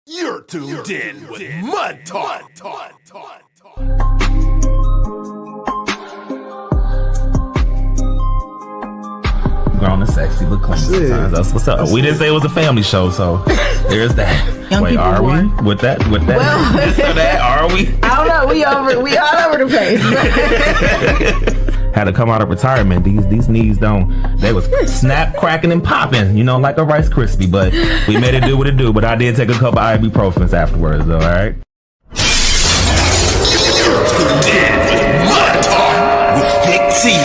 You're tuned in with Mud Talk. Grown and sexy, but clean sometimes. That's what's up. We didn't say it was a family show, so there's that. Wait, are we with that? Well, this or that? Are we? I don't know. We all over the place. Had to come out of retirement. These knees they was snap, cracking, and popping, like a Rice Krispie. But we made it do what it do. But I did take a couple ibuprofens afterwards, though. All right. Mud Talk with Big T,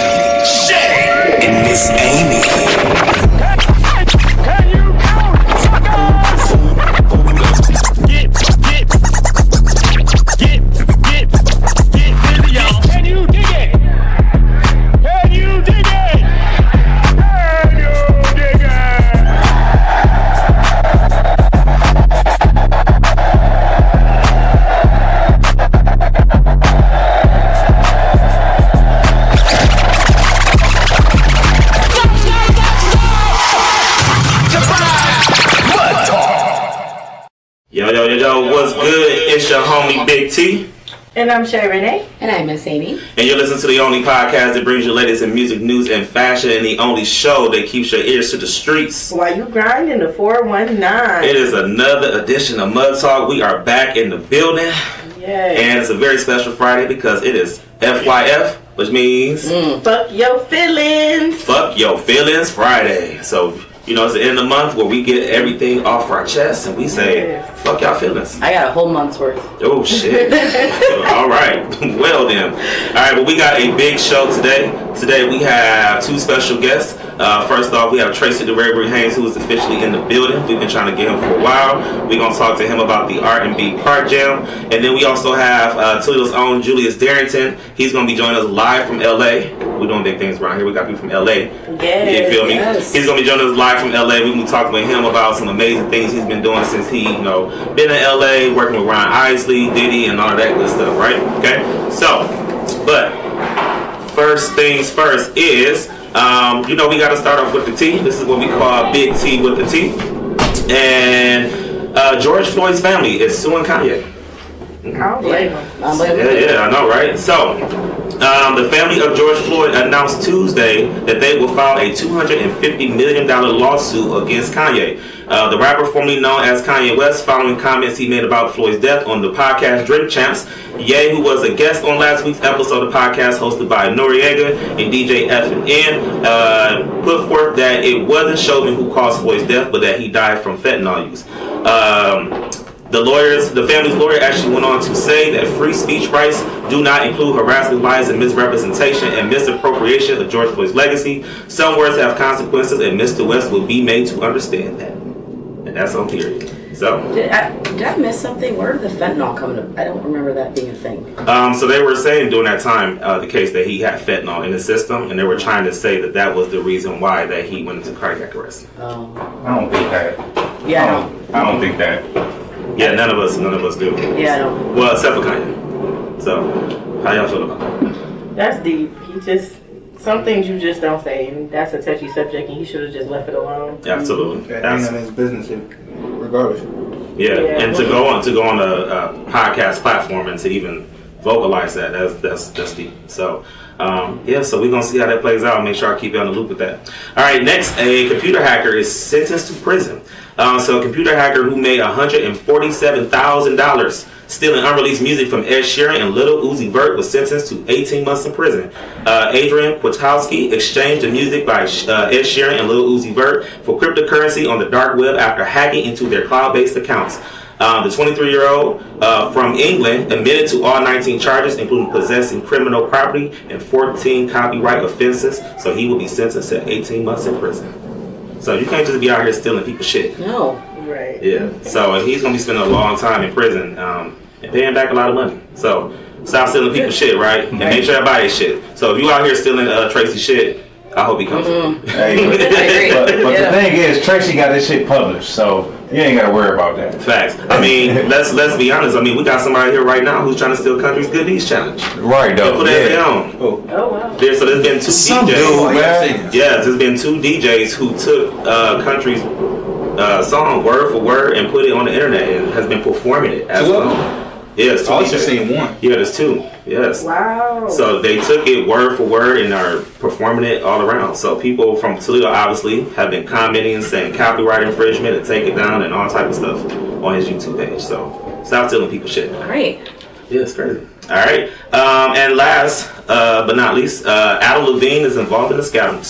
Shay, and Miss Amy. Can you count, suckers? Get busy, y'all. Can you dig it? Can you dig it? Can you dig it? Yo, what's good? It's your homie Big T. And I'm Shay Renee. And I'm Miss Amy. And you're listening to the only podcast that brings you latest in music, news, and fashion, and the only show that keeps your ears to the streets. While you grind in the 419. It is another edition of Mud Talk. We are back in the building. Yay. And it's a very special Friday because it is FYF, which means Fuck your feelings. Fuck Your Feelings Friday. So, it's the end of the month where we get everything off our chest and we say, fuck y'all feelings. I got a whole month's worth. Oh, shit. All right. Well, then. All right, but we got a big show today. Today we have two special guests. First off, we have Tracy the Rarebreed Haynes, who is officially in the building. We've been trying to get him for a while. We're going to talk to him about the R&B Park Jam. And then we also have Toledo's own Julius Darrington. He's going to be joining us live from L.A. We're doing big things around here. We got people from L.A. Yes. You feel me? Yes. He's going to be joining us live from L.A. We're going to be talking with him about some amazing things he's been doing since he, been in L.A., working with Ron Isley, Diddy, and all of that good stuff, right? Okay? So, but first things first is, we got to start off with the T. This is what we call Big T with the T. And George Floyd's family is suing Kanye. I don't blame him. Yeah, I know, right? So, the family of George Floyd announced Tuesday that they will file a $250 million lawsuit against Kanye. The rapper formerly known as Kanye West, following comments he made about Floyd's death on the podcast Drink Champs. Ye, who was a guest on last week's episode of the podcast hosted by Noriega and DJ F&N, put forth that it wasn't Chauvin who caused Floyd's death, but that he died from fentanyl use. The family's lawyer actually went on to say that free speech rights do not include harassment, lies, and misrepresentation and misappropriation of George Floyd's legacy. Some words have consequences, and Mr. West will be made to understand that. And that's on period. So, Did I miss something? Where did the fentanyl come up? I don't remember that being a thing. So they were saying during that time, the case that he had fentanyl in his system, and they were trying to say that was the reason why that he went into cardiac arrest. Oh. I don't think that. Yeah, I don't think that. Yeah, none of us do. Yeah, I don't. Well, except for Kanye. So, how y'all feel about that? That's deep. Some things you just don't say, and that's a touchy subject, and he should have just left it alone. Absolutely. That ain't none of his business, regardless. Yeah, and to go on a podcast platform and to even vocalize that's deep. So, so we're gonna see how that plays out. Make sure I keep you on the loop with that. All right, next, a computer hacker is sentenced to prison. So a computer hacker who made $147,000 stealing unreleased music from Ed Sheeran and Lil Uzi Vert was sentenced to 18 months in prison. Adrian Kwiatkowski exchanged the music by Ed Sheeran and Lil Uzi Vert for cryptocurrency on the dark web after hacking into their cloud-based accounts. The 23-year-old from England admitted to all 19 charges, including possessing criminal property and 14 copyright offenses, so he will be sentenced to 18 months in prison. So you can't just be out here stealing people's shit. No. Right. Yeah. So he's going to be spending a long time in prison and paying back a lot of money. So stop stealing people's shit, right? And make sure everybody shit. So if you out here stealing Tracy's shit, I hope he comes to you. Hey, but the thing is, Tracy got this shit published, so you ain't got to worry about that. Facts. I mean, let's be honest. I mean, we got somebody here right now who's trying to steal Country's Good Deeds Challenge. Right, though. Put that down. Oh, wow. So there's been two Some DJs. dude, man. Yes, there's been two DJs who took Country's song word for word and put it on the internet and has been performing it as well. Yeah, it's two. I just seen one. Yeah, there's two. Yes. Wow. So they took it word for word and are performing it all around. So people from Toledo obviously have been commenting and saying copyright infringement and take it down and all type of stuff on his YouTube page. So stop stealing people's shit. Great. Yeah, it's crazy. All right. And last but not least, Adam Levine is involved in the scandal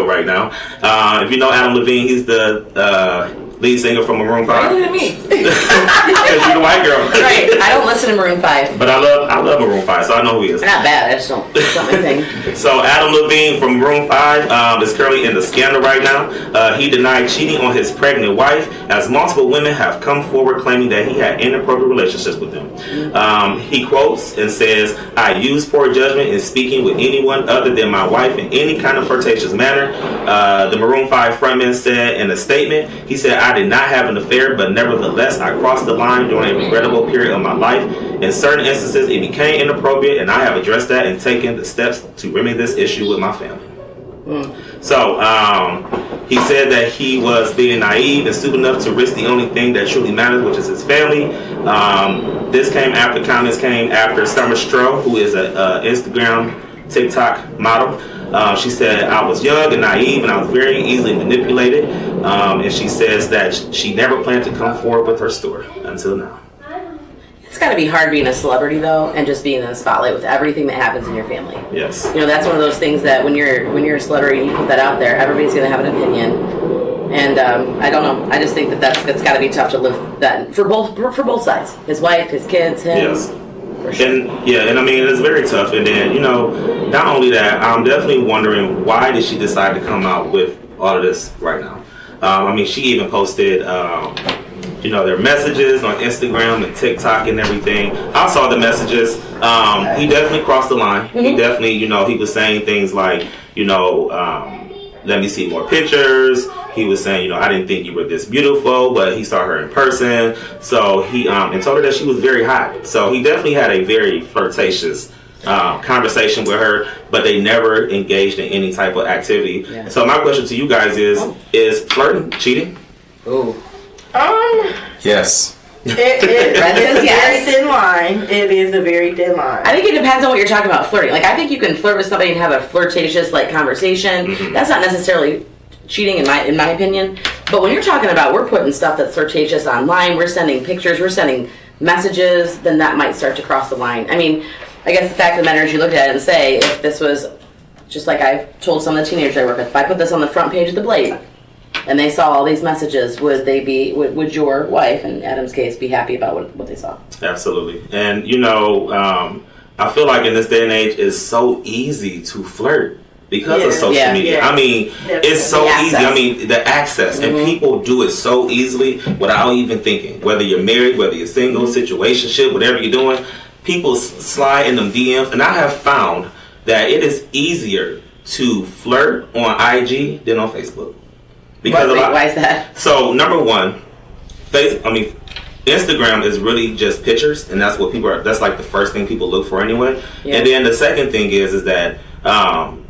right now. If you know Adam Levine, he's the lead singer from Maroon 5. Look at me. Because you're the white girl. Right. I don't listen to Maroon 5. But I love Maroon 5, so I know who he is. They're not bad. I just don't. It's not my thing. So Adam Levine from Maroon 5 is currently in the scandal right now. He denied cheating on his pregnant wife, as multiple women have come forward claiming that he had inappropriate relationships with them. He quotes and says, "I used poor judgment in speaking with anyone other than my wife in any kind of flirtatious manner." The Maroon 5 frontman said in a statement, he said, "I did not have an affair, but nevertheless, I crossed the line during a regrettable period of my life. In certain instances, it became inappropriate, and I have addressed that and taken the steps to remedy this issue with my family." So, he said that he was being naive and stupid enough to risk the only thing that truly matters, which is his family. This comments came after Summer Stroh, who is an Instagram, TikTok model. She said, "I was young and naive and I was very easily manipulated." And she says that she never planned to come forward with her story until now. It's got to be hard being a celebrity though, and just being in the spotlight with everything that happens in your family. Yes. You know, that's one of those things that when you're a celebrity and you put that out there, everybody's going to have an opinion. And I don't know. I just think that's got to be tough to live that for both sides. His wife, his kids, him. Yes. For sure. And I mean, it's very tough. And then, you know, not only that, I'm definitely wondering, why did she decide to come out with all of this right now? I mean, she even posted, you know, their messages on Instagram and TikTok and everything. I saw the messages. He definitely crossed the line. He definitely, you know, he was saying things like, you know, let me see more pictures. He was saying, you know, I didn't think you were this beautiful, but he saw her in person. So he and told her that she was very hot. So he definitely had a very flirtatious conversation with her, but they never engaged in any type of activity. Yeah. So my question to you guys is flirting cheating? Oh. Yes. It's a very thin line. It is a very thin line. I think it depends on what you're talking about flirting. Like, I think you can flirt with somebody and have a flirtatious like conversation. That's not necessarily cheating in my opinion. But when you're talking about we're putting stuff that's flirtatious online, we're sending pictures, we're sending messages, then that might start to cross the line. I mean, I guess the fact of the matter is you look at it and say, if this was just like I've told some of the teenagers I work with, if I put this on the front page of the Blade and they saw all these messages, would your wife, in Adam's case, be happy about what they saw? Absolutely. And, you know, I feel like in this day and age, it's so easy to flirt because of social media. I mean, it's so easy. I mean, the access. And people do it so easily without even thinking. Whether you're married, whether you're single, situationship, whatever you're doing, people slide in them DMs. And I have found that it is easier to flirt on IG than on Facebook. Because why is that? So, number one, Instagram is really just pictures, and that's what that's like the first thing people look for anyway. Yeah. And then the second thing is that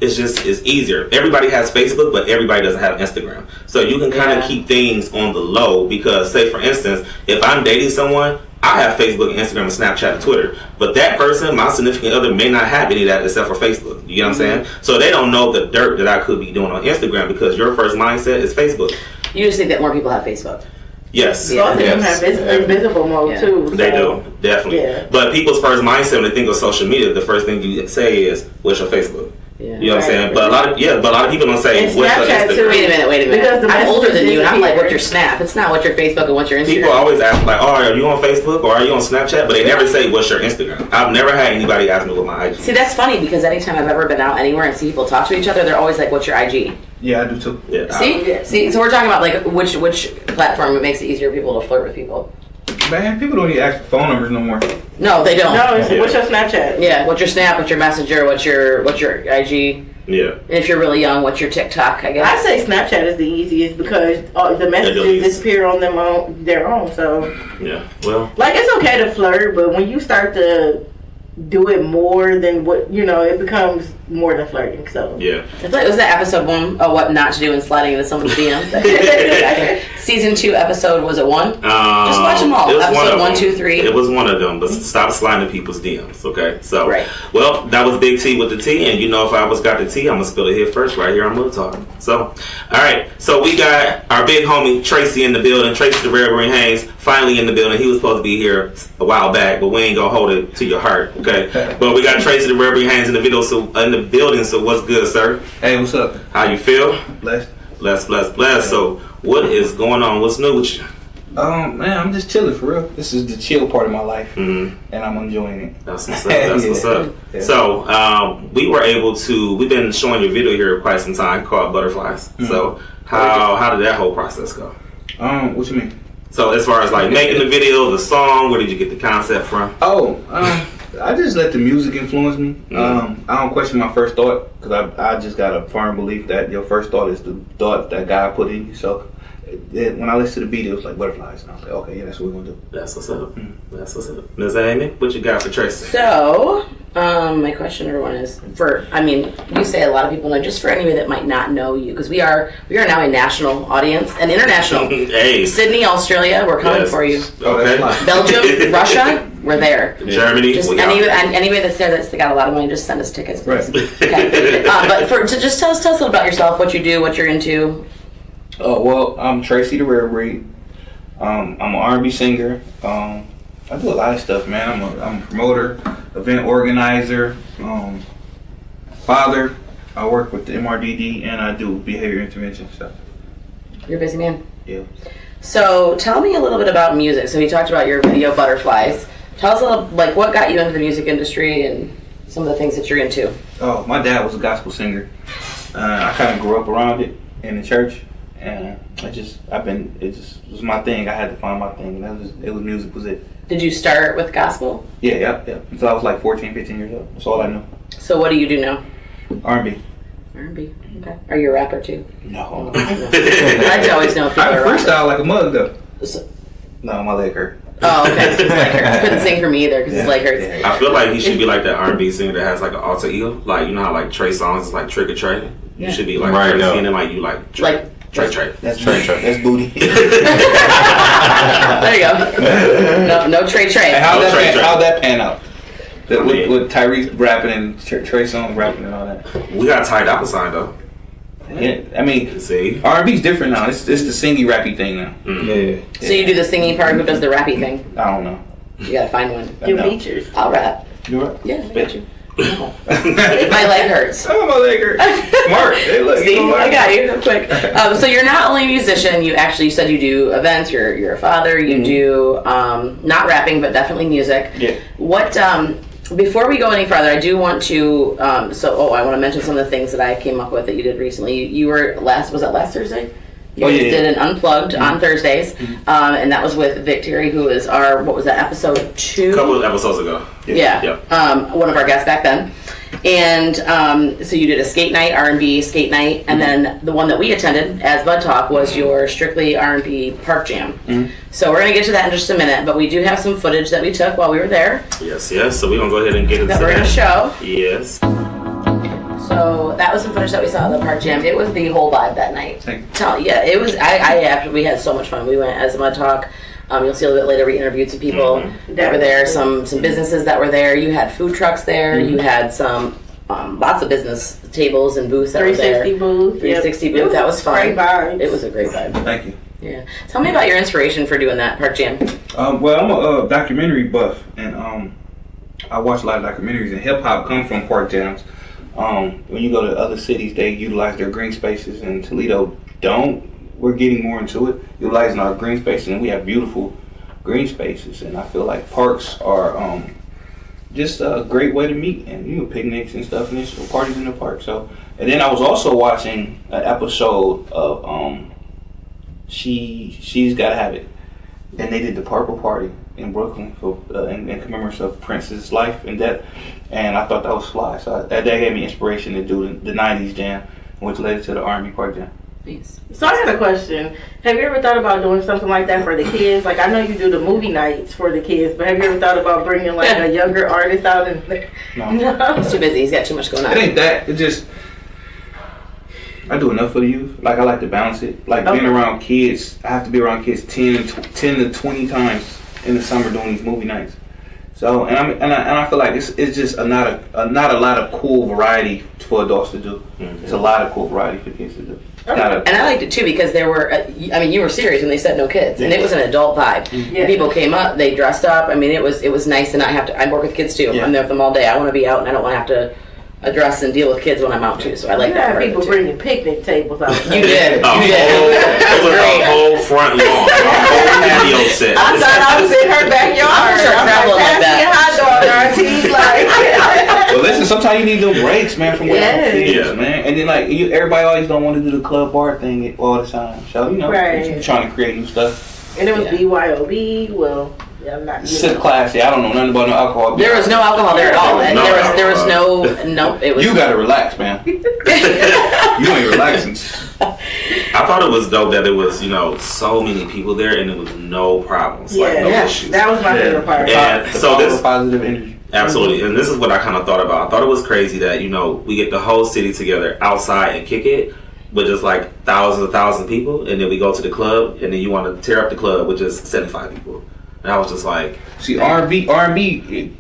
it's easier. Everybody has Facebook, but everybody doesn't have Instagram. So you can kind of keep things on the low because, say for instance, if I'm dating someone, I have Facebook and Instagram and Snapchat and Twitter, but that person, my significant other, may not have any of that except for Facebook. You get what I'm saying? So they don't know the dirt that I could be doing on Instagram because your first mindset is Facebook. You just think that more people have Facebook. Yes. Both of them have invisible mode too. So. They do, definitely. Yeah. But people's first mindset when they think of social media, the first thing you say is, "What's your Facebook?" Yeah. You know what I'm saying? But a lot of people don't say, "What's your Instagram?" Too. Wait a minute. Because I'm older than you, and I'm like, "What's your Snap?" It's not what's your Facebook and what's your Instagram. People always ask like, "Oh, are you on Facebook or are you on Snapchat?" But they never say, "What's your Instagram?" I've never had anybody ask me what my IG is. See, that's funny because anytime I've ever been out anywhere and see people talk to each other, they're always like, "What's your IG?" Yeah, I do too. Yeah. See. So we're talking about like which platform makes it easier for people to flirt with people. Man, people don't even ask for phone numbers no more. No, they don't. No, it's what's your Snapchat? Yeah, what's your Snap? What's your Messenger? What's your IG? Yeah. And if you're really young, what's your TikTok? I guess. I say Snapchat is the easiest because the messages disappear on their own. So. Yeah. Well. Like it's okay to flirt, but when you start to do it more than what it becomes more than flirting. So Yeah. I feel like it was that episode 1 of what not to do and sliding into someone's DMs. Season 2 episode, was it 1? Just watch them all. It was Episode one 1, 2, 3. It was one of them, but stop sliding people's DMs, okay? So, Right. well, that was Big T with the T, and you know if I was got the T, I'm going to spill it here first right here on Mother Talk. So, all right. So, we got our big homie Tracy in the building. Tracy the Rarebreed Haynes finally in the building. He was supposed to be here a while back, but we ain't going to hold it to your heart, okay? But we got Tracy the Rarebreed Haynes in the building, so what's good, sir? Hey, what's up? How you feel? Blessed. Bless. So, what is going on? What's new with you? Man, I'm just chilling for real. This is the chill part of my life, Mm-hmm. and I'm enjoying it. That's what's up. That's what's up. Yeah. So, we've been showing your video here quite some time called Butterflies. Mm-hmm. So, how did that whole process go? What you mean? So, as far as like making the video, the song, where did you get the concept from? I just let the music influence me. Mm-hmm. I don't question my first thought because I just got a firm belief that your first thought is the thought that God put in you. So when I listened to the beat, it was like butterflies, and I was like, okay, yeah, that's what we're gonna do. That's what's up. That's what's up. Ms. Amy, what you got for Tracy? So, my question, everyone, is you say a lot of people know, just for anybody that might not know you, because we are now a national audience, an international. Hey. Sydney, Australia, we're coming Yes. for you. Okay. Belgium, Russia, we're there. Germany. Just we out there. anybody that's there that's got a lot of money, just send us tickets, please. Right. Okay. Just tell us a little about yourself, what you do, what you're into. Oh well, I'm Tracy the Rarebreed. I'm an R&B singer. I do a lot of stuff, man. I'm a promoter, event organizer, father. I work with the MRDD and I do behavior intervention stuff. You're a busy man. Yeah. So tell me a little bit about music. So we talked about your video Butterflies. Tell us a little, like, what got you into the music industry and some of the things that you're into. Oh, my dad was a gospel singer. I kind of grew up around it in the church, and it just was my thing. I had to find my thing, and music was it. Did you start with gospel? Yeah. Until I was like 14, 15 years old. That's all I knew. So what do you do now? R&B. R&B. Okay. Are you a rapper too? No. I'd to always know if people I are freestyle like a mug though. So, No, my leg hurt. oh, okay. His leg hurts. Couldn't sing for me either because his leg hurts. Yeah. I feel like he should be like that R&B singer that has like an alter ego. Like, you know how like Trey Songz is like Trick or Trey? You should be like Right, Tracy, no. and then like you like Trey. Trey. That's Trey. That's booty. There you go. No Trey. Hey, how'd that pan out? I mean- With Tyrese rapping and Trey Songz rapping and all that. We got Ty Dolla $ign though. Yeah, I mean, See? R&B's different now. It's the singy rappy thing now. Yeah. So you do the singing part. Who does the rappy thing? I don't know. You gotta find one. Your No. features. I'll rap. You right? Yeah, I got you. My leg hurts. Oh, my leg hurts. Smart. Hey, look. See, you know I what? got you real quick. So you're not only a musician. You said you do events. You're a father. You do not rapping, but definitely music. Yeah. What? Before we go any farther, I do want to. I want to mention some of the things that I came up with that you did recently. You were last Thursday? You guys did an Unplugged on Thursdays, and that was with Vic Terry, who is our, what was that, episode 2? A couple of episodes ago. Yeah. Yep. One of our guests back then. And so you did a skate night, R&B skate night, and then the one that we attended as Bud Talk was your strictly R&B park jam. So we're going to get to that in just a minute, but we do have some footage that we took while we were there Yes. So we're going to go ahead and get into that we're going to show. Yes. So that was some footage that we saw at the park jam. It was the whole vibe that night. Thank you. Yeah, it was. We had so much fun. We went as a Mud Talk. You'll see a little bit later. We interviewed some people that were there. Some businesses that were there. You had food trucks there. You had some lots of business tables and booths that were there. 360 booth. 360 booth. That was fun. Great vibes. It was a great vibe. Thank you. Yeah. Tell me about your inspiration for doing that park jam. Well, I'm a documentary buff, and I watch a lot of documentaries, and hip hop come from park jams. When you go to other cities, they utilize their green spaces, and Toledo don't. We're getting more into it, utilizing our green spaces, and we have beautiful green spaces. And I feel like parks are just a great way to meet, and picnics and stuff, and there's parties in the park. So, and then I was also watching an episode of She's Gotta Have It, and they did the Purple Party in Brooklyn for in commemoration of Prince's life and death, and I thought that was fly. So that gave me inspiration to do the '90s jam, which led to the R&B park jam. Nice. So I got a question. Have you ever thought about doing something like that for the kids? Like I know you do the movie nights for the kids, but have you ever thought about bringing like a younger artist out? And No. He's too busy. He's got too much going on. It ain't that. It just I do enough for the youth. Like I like to balance it. Like being around kids, I have to be around kids 10 to 20 times in the summer doing these movie nights. So and I feel like it's just not a lot of cool variety for adults to do. It's a lot of cool variety for kids to do. And I liked it too because there were, I mean, you were serious when they said no kids, and it was an adult vibe. Yeah. People came up, they dressed up. I mean, it was nice to not have to. I work with kids too. Yeah. I'm there with them all day. I want to be out, and I don't want to have to address and deal with kids when I'm out too. So I like you that had part of people it, too. bringing picnic tables out. You did. It was a whole front lawn, a whole patio set. I thought I was in her backyard. I'm gonna start traveling like that. Hot dog, auntie. Like, But listen, sometimes you need them breaks, man, from working with kids, Yeah. man. And then like everybody always don't want to do the club bar thing all the time. So you know, Right. you're trying to create new stuff. and it was BYOB. Well, yeah, I'm not. Sit classy. I don't know nothing about no alcohol. There was no alcohol there at all. And there was no. It was. You gotta relax, man. You ain't relaxing. I thought it was dope that it was, so many people there and it was no problems, like no Yeah, issues. that was my favorite part. And The so power this of positive energy. Absolutely, and this is what I kind of thought about. I thought it was crazy that we get the whole city together outside and kick it with just like thousands of people, and then we go to the club, and then you want to tear up the club with just 75 people. And I was just like, See, R&B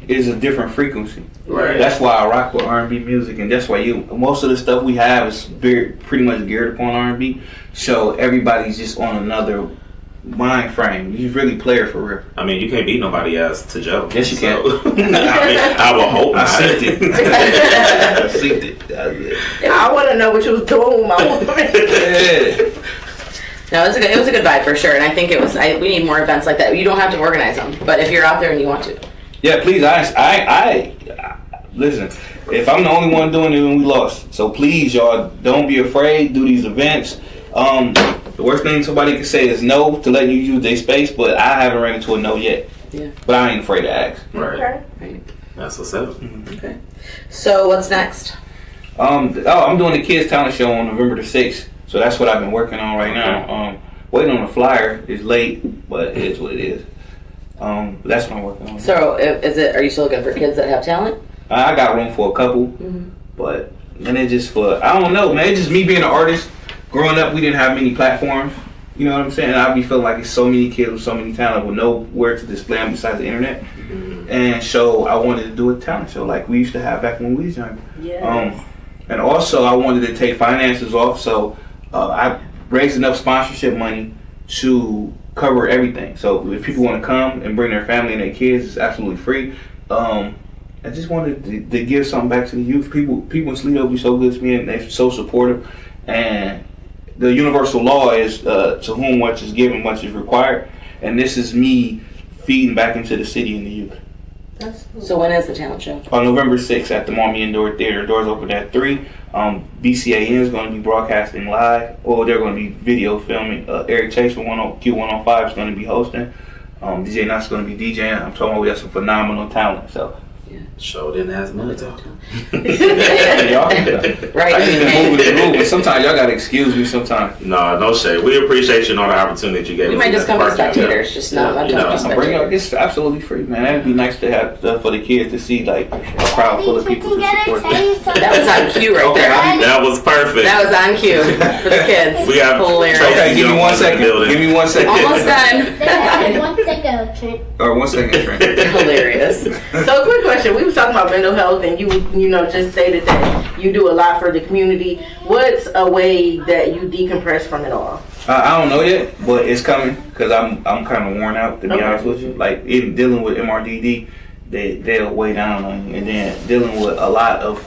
is a different frequency. Right. That's why I rock with R&B music, and that's why most of the stuff we have is pretty much geared upon R&B. So everybody's just on another mind frame. You really play it for real. I mean, you can't beat nobody ass to Joe. Yes, you can. So, I mean, I would hope I not. synced it. I synced it. I want to know what you was doing with my woman. Yeah. No, it was a good vibe for sure, and I think it was. We need more events like that. You don't have to organize them, but if you're out there and you want to, Yeah, please. I listen. If I'm the only one doing it, then we lost. So please, y'all, don't be afraid. Do these events. The worst thing somebody can say is no to letting you use their space, but I haven't ran into a no yet. Yeah. But I ain't afraid to ask. Right. right. That's what's up. Okay. So what's next? I'm doing the Kids Talent Show on November the 6th. So that's what I've been working on right now. Waiting on the flyer. It's late, but it is what it is. That's what I'm working on. So are you still looking for kids that have talent? I got room for a couple, but and it just I don't know, man. It's just me being an artist. Growing up, we didn't have many platforms. You know what I'm saying? And I be feeling like it's so many kids with so many talent with nowhere to display them besides the internet. And so I wanted to do a talent show like we used to have back when we was younger. Yes. And also I wanted to take finances off, so I raised enough sponsorship money to cover everything. So if people want to come and bring their family and their kids, it's absolutely free. I just wanted to give something back to the youth. People in Toledo be so good to me, and they're so supportive. And the universal law is to whom much is given, much is required. And this is me feeding back into the city and the youth. That's cool. So when is the talent show? On November 6th at the Mommy Indoor Theater. Doors open at 3. BCAN is going to be broadcasting live. Or they're going to be video filming. Eric Chase from Q105 is going to be hosting. DJ Knott's going to be DJing. I'm talking about we have some phenomenal talent. So. Show didn't ask me to talk. Y'all, Right. I need to move the room, but sometimes y'all gotta excuse me. Sometimes. No shade. We appreciate you and all the opportunity you gave We us. might in just that come as park out there. spectators, just not You know, just I'm bringing up. spectators. It's absolutely free, man. That'd be nice to have for the kids to see like a crowd full of people to support them. That was on cue right there. That was perfect. That was on cue for the kids. We have hilarious. Okay, give me 1 second. Give me 1 second. Almost done. 1 second, Trent. Or 1 second, Trent. Hilarious. So, quick question. We were talking about mental health, and you just stated that you do a lot for the community. What's a way that you decompress from it all? I don't know yet, but it's coming because I'm kind of worn out, to be honest with you. Like even dealing with MRDD, they'll weigh down on you, and then dealing with a lot of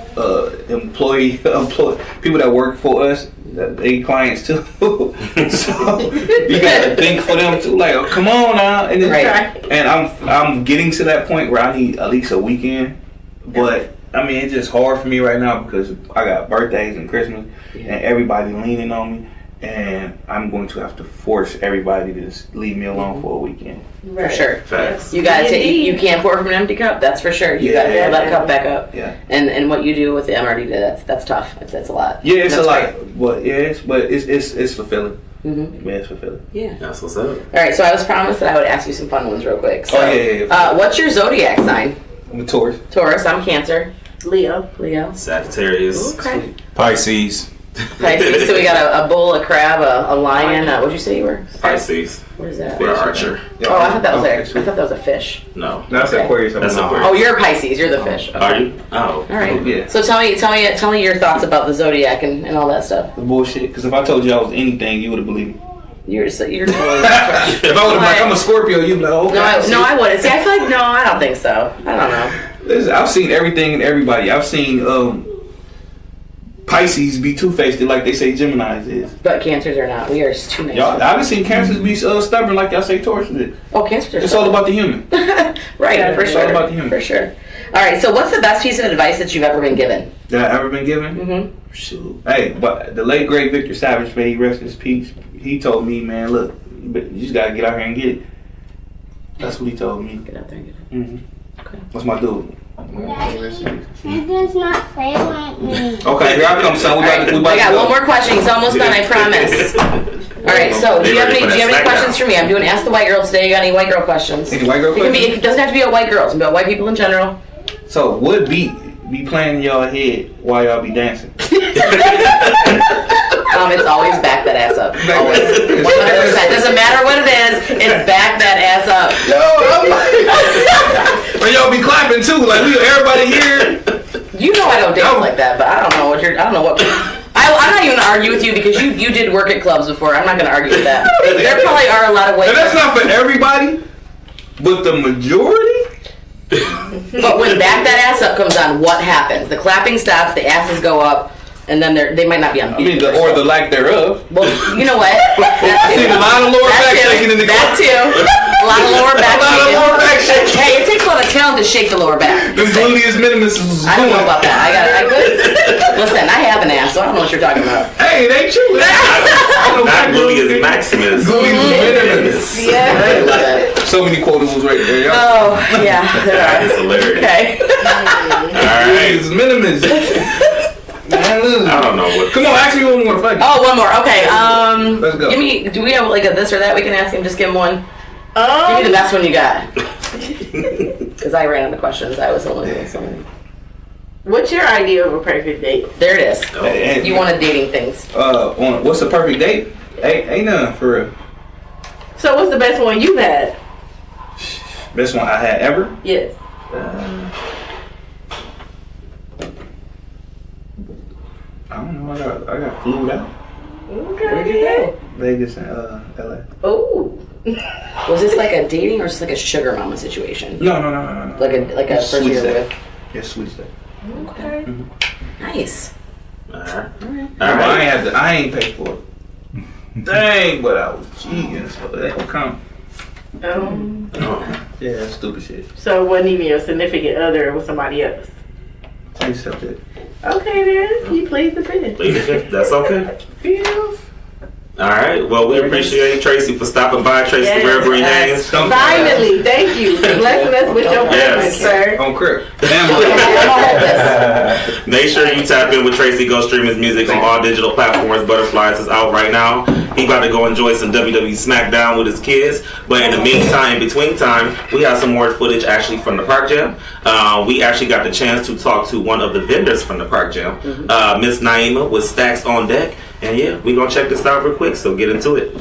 people that work for us, they clients too. So you gotta think for them too. Like, oh, come on now, and and I'm getting to that point where I need at least a weekend, but. I mean, it's just hard for me right now because I got birthdays and Christmas and everybody leaning on me. and I'm going to have to force everybody to just leave me alone for a weekend. For sure. Facts. You gotta take. You can't pour from an empty cup. That's for sure. You gotta fill that cup back up. Yeah. And what you do with the MRD, that's tough. It's a lot. Yeah, it's That's a lot. great. But it's fulfilling. Mm-hmm. Yeah, it's fulfilling. Yeah. That's what's up. All right. So I was promised that I would ask you some fun ones real quick. So, yeah. What's your zodiac sign? I'm a Taurus. Taurus. I'm Cancer. Leo. Sagittarius. Okay. Pisces. Pisces. So we got a bull, a crab, a lion. What'd you say you were? Pisces. What is that? We're Archer. Oh, I thought that was a fish. No. That's Okay. Aquarius. That's not. Aquarius. Oh, you're a Pisces. You're the fish. Okay. Are you? Oh. All right. Yeah. So tell me your thoughts about the zodiac and all that stuff. The bullshit. Because if I told you I was anything, you would have believed me. You're totally. If I would have been like, I'm a Scorpio, you'd be like, okay. No, I wouldn't. See, I feel like I don't think so. I don't know. Listen, I've seen everything and everybody. I've seen Pisces be two-faced like they say Geminis is. But Cancers are not. We are too nice. Y'all, I've seen Cancers be stubborn like y'all say Taurus is. Oh, Cancers are It's all about the human. right, Yeah, for it's sure. all about the human. For sure. All right, so what's the best piece of advice that you've ever been given? That I ever been given? Mm-hmm. Shoot. Hey, but the late great Victor Savage, may he rest in his peace, he told me, man, look, you just gotta get out here and get it. That's what he told me. Get out there and get it. Mm-hmm. Okay. What's my dude? He does not play like me. Okay, here I come, son. I got one more question. He's almost done, I promise. All right, so do you have any questions for me? I'm doing Ask the White Girls today. You got any white girl questions? Any white girl questions? It doesn't have to be about white girls. It can be about white people in general. So, what beat be playing in y'all head while y'all be dancing? It's always back that ass up. Always. 100%. Doesn't matter what it is, it's back that ass up. No, I'm like, but y'all be clapping too, like everybody here. You know I don't dance like that, but I don't know what. I'm not even gonna argue with you because you did work at clubs before. I'm not gonna argue with that. There probably are a lot of ways. And that's not for everybody, but the majority. But when back that ass up comes on, what happens? The clapping stops, the asses go up, and then they might not be on beat. Or the lack thereof. Well, you know what? I seen a lot of lower back shaking in the That too. A lot of lower back shaking. Hey, it takes a lot of talent to shake the lower back. The gluteus minimus is I don't know about that. Listen, I have an ass, so I don't know what you're talking about. Hey, it ain't true. Not gluteus maximus. Gluteus minimus. Yeah. So many quotables right there. Oh, yeah. That is hilarious. Okay. Gluteus minimus. I don't know what. Come on, ask me one more. Fuck. Oh, one more. Okay. Let's go. Do we have like a this or that we can ask him? Just give him one. Give me the best one you got. Because I ran out of questions. I was only doing so many. What's your idea of a perfect date? There it is. You wanted dating things. What's the perfect date? Ain't none for real. So what's the best one you've had? Best one I had ever? Yes. I don't know. I got flued out. Okay. Where'd you go? Vegas and LA. Oh. Was this like a dating or just like a sugar mama situation? No. Like a first sweet year stay. with. Yeah, sweet stay. Okay. Nice. Alright. I ain't paid for it. Dang, but I was cheating, so that will come. Yeah, that's stupid shit. So it wasn't even your significant other, it was somebody else. Tell yourself that. Okay then, you played the fifth. That's okay. Feels. All right. Well, we appreciate Tracy for stopping by. Tracy Rarebreed Haynes. Finally, thank you for blessing us with your presence, sir. On crib. Make sure you tap in with Tracy. Go stream his music on all digital platforms. Butterflies is out right now. He about to go enjoy some WWE SmackDown with his kids. But in the meantime, in between time, we have some more footage actually from the Park Jam. We actually got the chance to talk to one of the vendors from the Park Jam, Miss Naima with Stacks on Deck. And yeah, we're going to check this out real quick, so get into it.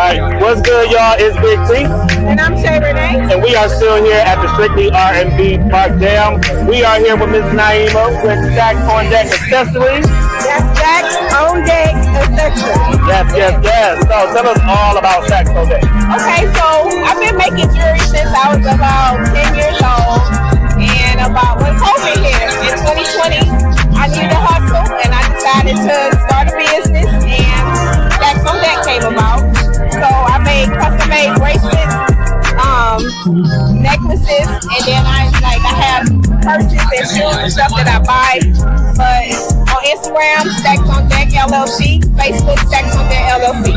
Alright, what's good, y'all? It's Big T. And I'm Shay Renee. And we are still here at the Strictly R&B Park Jam. We are here with Ms. Naima with Stacks on Deck Accessories. That's Stacks on Deck Accessories. Yes. So tell us all about Stacks on Deck. Okay, so I've been making jewelry since I was about 10 years old. And about when COVID hit in 2020, I needed a hustle and I decided to start a business, and Stacks on Deck came about. So I made custom-made bracelets, necklaces, and then I have purses and shoes and stuff that I buy. But on Instagram, Stacks on Deck LLC, Facebook, Stacks on Deck LLC.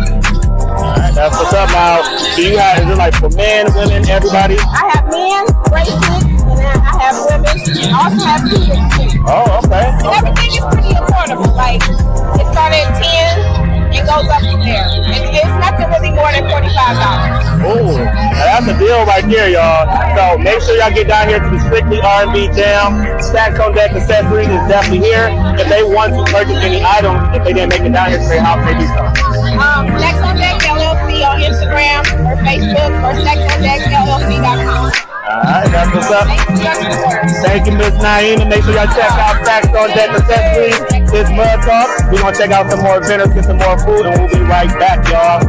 Alright, that's what's up now. Do you have, is it like for men, women, everybody? I have men's bracelets, and then I have women's. I also have kids too. Oh, okay. And everything is pretty affordable. Like, it started at 10, it goes up from there. It's nothing really more than $45. Ooh, that's a deal right there, y'all. So make sure y'all get down here to the Strictly R&B Jam. Stacks on Deck Accessories is definitely here. If they want to purchase any items, if they didn't make it down here today, how can they do so? Stacks on Deck LLC on Instagram or Facebook or stacksondeckllc.com. Alright, that's what's up. Thank you, Miss Naima. Make sure y'all check out Stacks on Deck Accessories. It's Mud Talk. We're going to check out some more vendors, get some more food, and we'll be right back, y'all.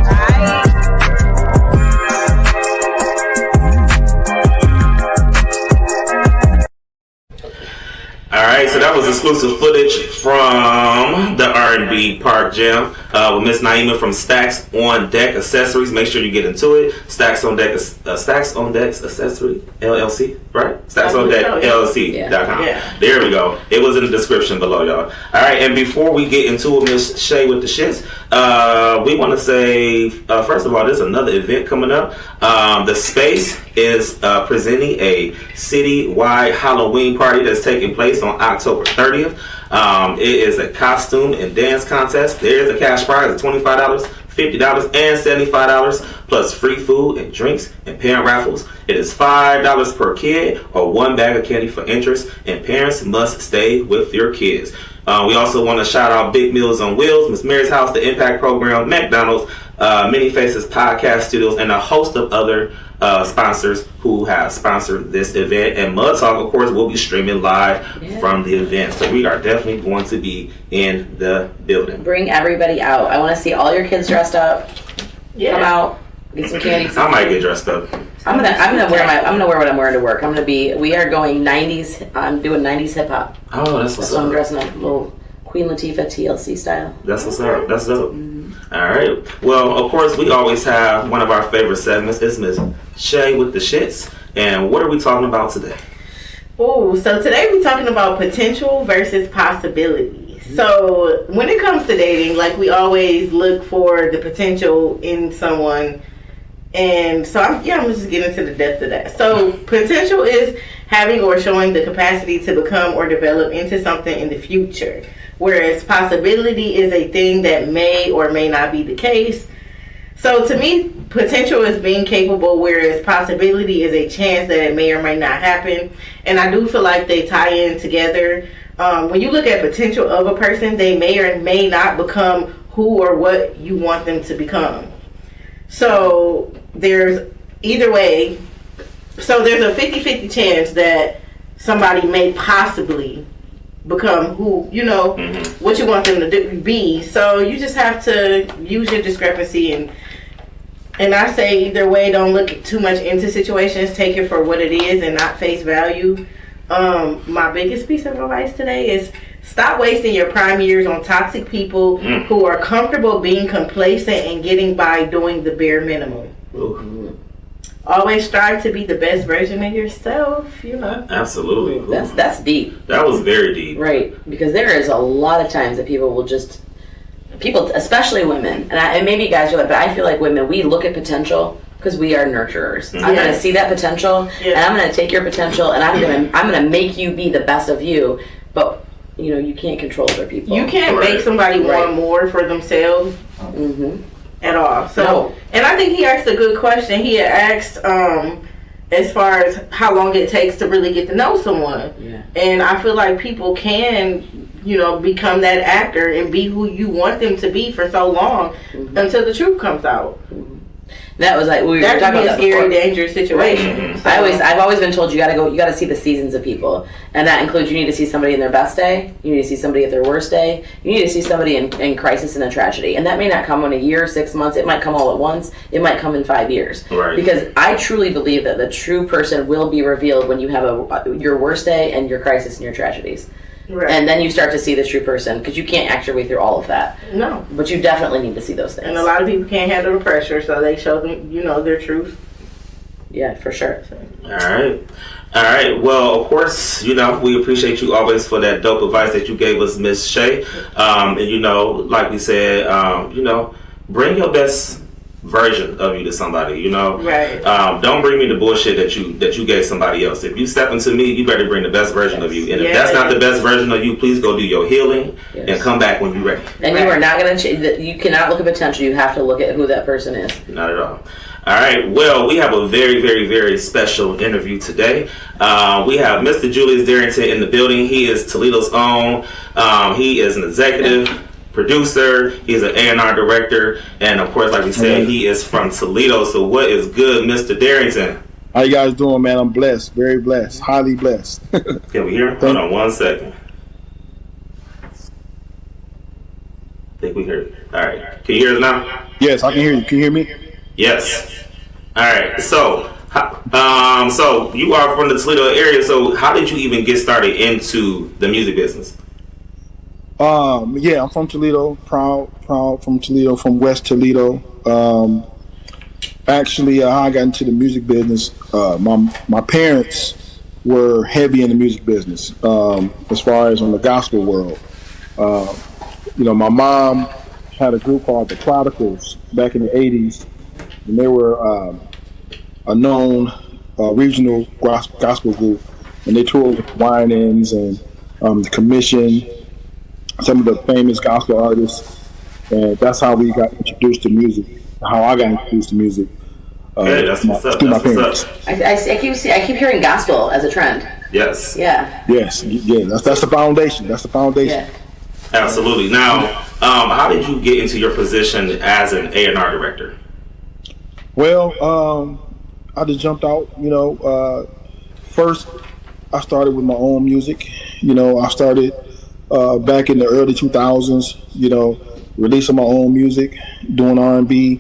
Alright, so that was exclusive footage from the R&B Park Jam with Miss Naima from Stacks on Deck Accessories. Make sure you get into it. Stacks on Deck Accessories LLC, right? Stacks on Deck LLC.com. Yeah. There we go. It was in the description below, y'all. Alright, and before we get into it, Miss Shay with the shits, we want to say, first of all, there's another event coming up. The Space is presenting a citywide Halloween party that's taking place on October 30th. It is a costume and dance contest. There is a cash prize of $25, $50, and $75, plus free food and drinks and parent raffles. It is $5 per kid or one bag of candy for interest, and parents must stay with your kids. We also want to shout out Big Meals on Wheels, Miss Mary's House, the Impact Program, McDonald's, Many Faces Podcast Studios, and a host of other sponsors who have sponsored this event. And Mud Talk, of course, will be streaming live from the event. So we are definitely going to be in the building. Bring everybody out. I want to see all your kids dressed up. Yeah. Come out, get some candy. I might get dressed up. I'm gonna wear what I'm wearing to work. We are going 90s. I'm doing 90s hip hop. Oh, that's what's So I'm up. dressing up a little Queen Latifah TLC style. That's what's up. That's dope. All right. Well, of course, we always have one of our favorite segments. It's Miss Shay with the shits. And what are we talking about today? Oh, so today we're talking about potential versus possibility. So when it comes to dating, like, we always look for the potential in someone. And so I'm just getting into the depth of that. So potential is having or showing the capacity to become or develop into something in the future. Whereas possibility is a thing that may or may not be the case. So to me, potential is being capable, whereas possibility is a chance that it may or may not happen. And I do feel like they tie in together. When you look at potential of a person, they may or may not become who or what you want them to become. So there's either way. So there's a 50-50 chance that somebody may possibly become who, what you want them to be. So you just have to use your discrepancy, and I say either way, don't look too much into situations. Take it for what it is and not face value. My biggest piece of advice today is stop wasting your prime years on toxic people who are comfortable being complacent and getting by doing the bare minimum. Always strive to be the best version of yourself, Absolutely. That's deep. That was very deep. Right, because there is a lot of times that people, especially women, and maybe guys do it, but I feel like women, we look at potential because we are nurturers. I'm going to see that potential, and I'm going to take your potential, and I'm going to make you be the best of you. But you can't control other people. You can't make somebody want more for themselves. At all. So, and I think he asked a good question. He had asked as far as how long it takes to really get to know someone. And I feel like people can, become that actor and be who you want them to be for so long until the truth comes out. That was like we were That talking could be about a scary, before. dangerous situation. Right. So, I've always been told you got to see the seasons of people, and that includes you need to see somebody in their best day, you need to see somebody at their worst day, you need to see somebody in crisis and a tragedy, and that may not come in a year, 6 months, it might come all at once, it might come in 5 years. Right. Because I truly believe that the true person will be revealed when you have your worst day and your crisis and your tragedies. right. And then you start to see the true person, because you can't act your way through all of that. No. But you definitely need to see those things. And a lot of people can't handle the pressure, so they show them, their truth. Yeah, for sure. All right. Well, of course, we appreciate you always for that dope advice that you gave us, Miss Shay. And like we said, bring your best version of you to somebody. Right. Don't bring me the bullshit that you gave somebody else. If you step into me, you better bring the best version of you. And if that's not the best version of you, please go do your healing and come back when you're ready. And you are not going to you cannot look at potential. You have to look at who that person is. Not at all. All right. Well, we have a very, very, very special interview today. We have Mr. Julius Darrington in the building. He is Toledo's own. He is an executive producer. He's an A&R director. And, of course, like we said, he is from Toledo. So what is good, Mr. Darrington? How you guys doing, man? I'm blessed. Very blessed. Highly blessed. Can we hear him? Hold on 1 second. I think we heard it. All right. Can you hear us now? Yes, I can hear you. Can you hear me? Yes. All right. So you are from the Toledo area. So how did you even get started into the music business? Yeah, I'm from Toledo. Proud from Toledo, from West Toledo. Actually, how I got into the music business, my parents were heavy in the music business, as far as on the gospel world. My mom had a group called the Prodigals back in the 80s. And they were a known regional gospel group, and they toured with Winans and the Commission, some of the famous gospel artists, and that's how we got introduced to music. How I got introduced to music. Hey, that's what's up. That's what's up. I keep hearing gospel as a trend. Yes. Yeah. Yes. Yeah. That's the foundation. That's the foundation. Yeah. Absolutely. Now, how did you get into your position as an A&R director? Well, I just jumped out, first I started with my own music. I started back in the early 2000s, releasing my own music, doing R&B,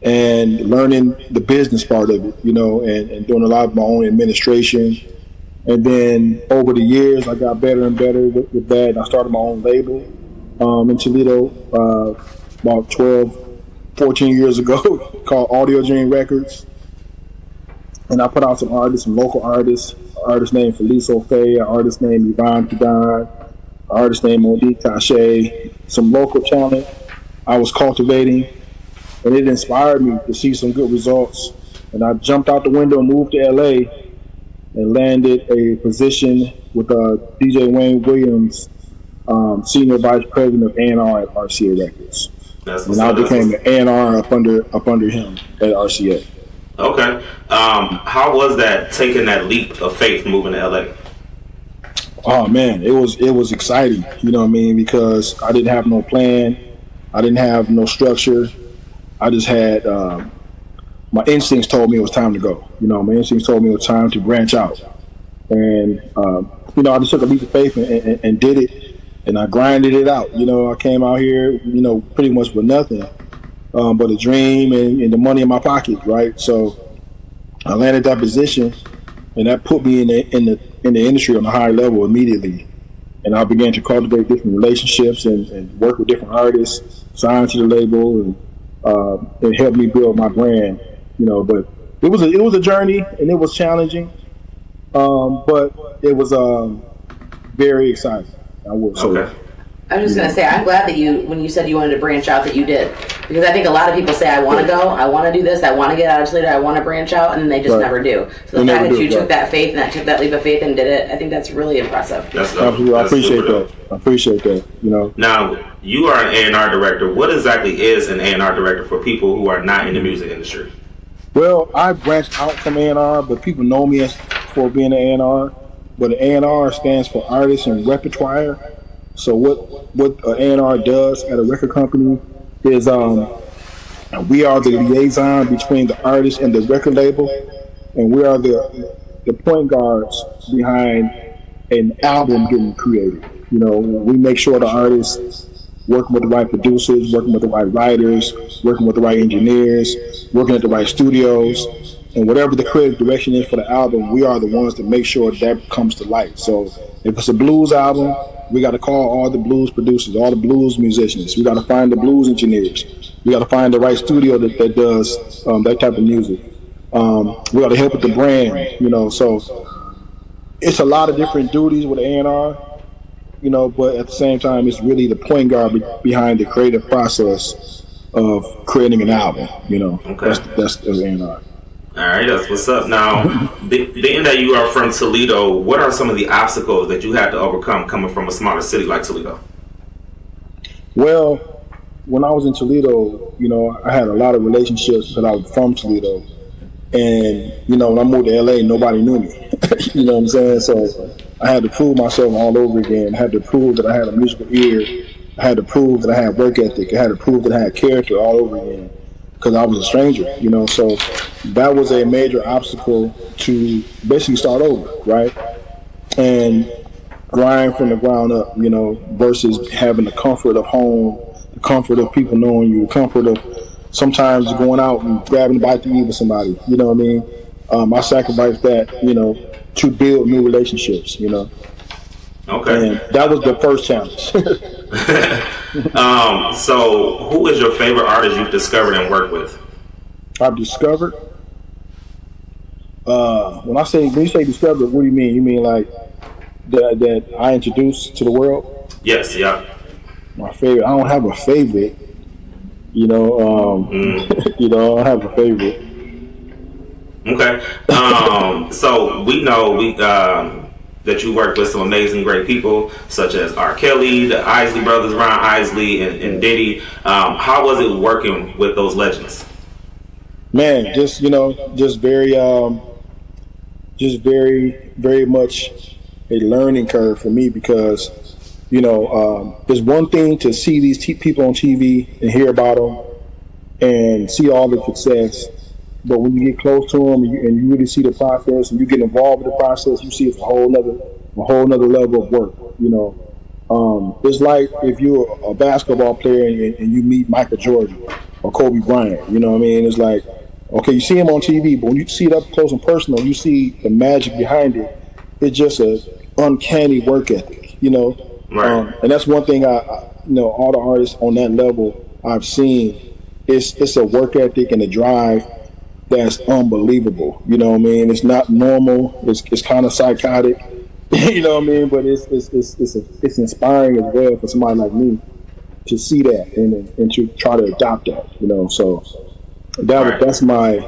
and learning the business part of it, and doing a lot of my own administration. And then over the years, I got better and better with that. And I started my own label in Toledo about 14 years ago called Audio Dream Records, and I put out some local artists, an artist named Feliso Faye, an artist named Yvonne Kidan, an artist named Monique Tache, some local talent I was cultivating, and it inspired me to see some good results. And I jumped out the window and moved to LA and landed a position with DJ Wayne Williams, Senior Vice President of A&R at RCA Records. And I became an A&R up under him at RCA. Okay. How was that, taking that leap of faith moving to LA? Oh man, it was exciting, because I didn't have no plan. I didn't have no structure. I just had my instincts told me it was time to go. My instincts told me it was time to branch out. And I just took a leap of faith and did it. And I grinded it out. I came out here, pretty much with nothing but a dream and the money in my pocket, right? So I landed that position, and that put me in the industry on a higher level immediately. And I began to cultivate different relationships and work with different artists, sign to the label, and it helped me build my brand. But it was a journey, and it was challenging, but it was very exciting. I will say that. I was just going to say, I'm glad that when you said you wanted to branch out, that you did. Because I think a lot of people say, I want to go, I want to do this, I want to get out of Toledo, I want to branch out, and then they just never do. So the fact that you took that faith and took that leap of faith and did it, I think that's really impressive. Absolutely. I appreciate that. Now, you are an A&R director. What exactly is an A&R director for people who are not in the music industry? Well, I branched out from A&R, but people know me for being an A&R. But an A&R stands for Artist and Repertoire. So what an A&R does at a record company is And we are the liaison between the artist and the record label, and we are the point guards behind an album getting created. You know, we make sure the artists working with the right producers, working with the right writers, working with the right engineers, working at the right studios, and whatever the creative direction is for the album, we are the ones that make sure that comes to light. So if it's a blues album, we got to call all the blues producers, all the blues musicians. We got to find the blues engineers. We got to find the right studio that does that type of music. We got to help with the brand, you know. So it's a lot of different duties with A&R, you know, but at the same time, it's really the point guard behind the creative process of creating an album, you know. Okay. That's A&R. All right, that's what's up. Now, being that you are from Toledo, what are some of the obstacles that you had to overcome coming from a smaller city like Toledo? Well, when I was in Toledo, you know, I had a lot of relationships because I was from Toledo. And, you know, when I moved to LA, nobody knew me. You know what I'm saying? So I had to prove myself all over again. I had to prove that I had a musical ear. I had to prove that I had work ethic. I had to prove that I had character all over again because I was a stranger, you know. So that was a major obstacle to basically start over, right? And grind from the ground up, you know, versus having the comfort of home, the comfort of people knowing you, the comfort of sometimes going out and grabbing a bite to eat with somebody, you know what I mean? I sacrificed that, you know, to build new relationships, you know. Okay. And that was the first challenge. So who is your favorite artist you've discovered and worked with? I've discovered? When you say discovered, what do you mean? You mean like that I introduced to the world? Yes, yeah. My favorite, I don't have a favorite. You know, you know, I don't have a favorite. Okay. So we know that you work with some amazing, great people, such as R. Kelly, the Isley Brothers, Ron Isley, and Diddy. How was it working with those legends? Man, just, you know, just very, very much a learning curve for me because, you know, there's one thing to see these people on TV and hear about them and see all the success. But when you get close to them and you really see the process and you get involved with the process, you see it's a whole nother level of work. You know, it's like if you're a basketball player and you meet Michael Jordan or Kobe Bryant. You know what I mean? It's like, okay, you see him on TV, but when you see it up close and personal, you see the magic behind it. It's just a uncanny work ethic. You know, right. And that's one thing I you know, all the artists on that level I've seen. It's a work ethic and a drive that's unbelievable. You know what I mean? It's not normal. It's kind of psychotic. You know what I mean? But it's inspiring as well for somebody like me to see that and to try to adopt that. You know, so that's my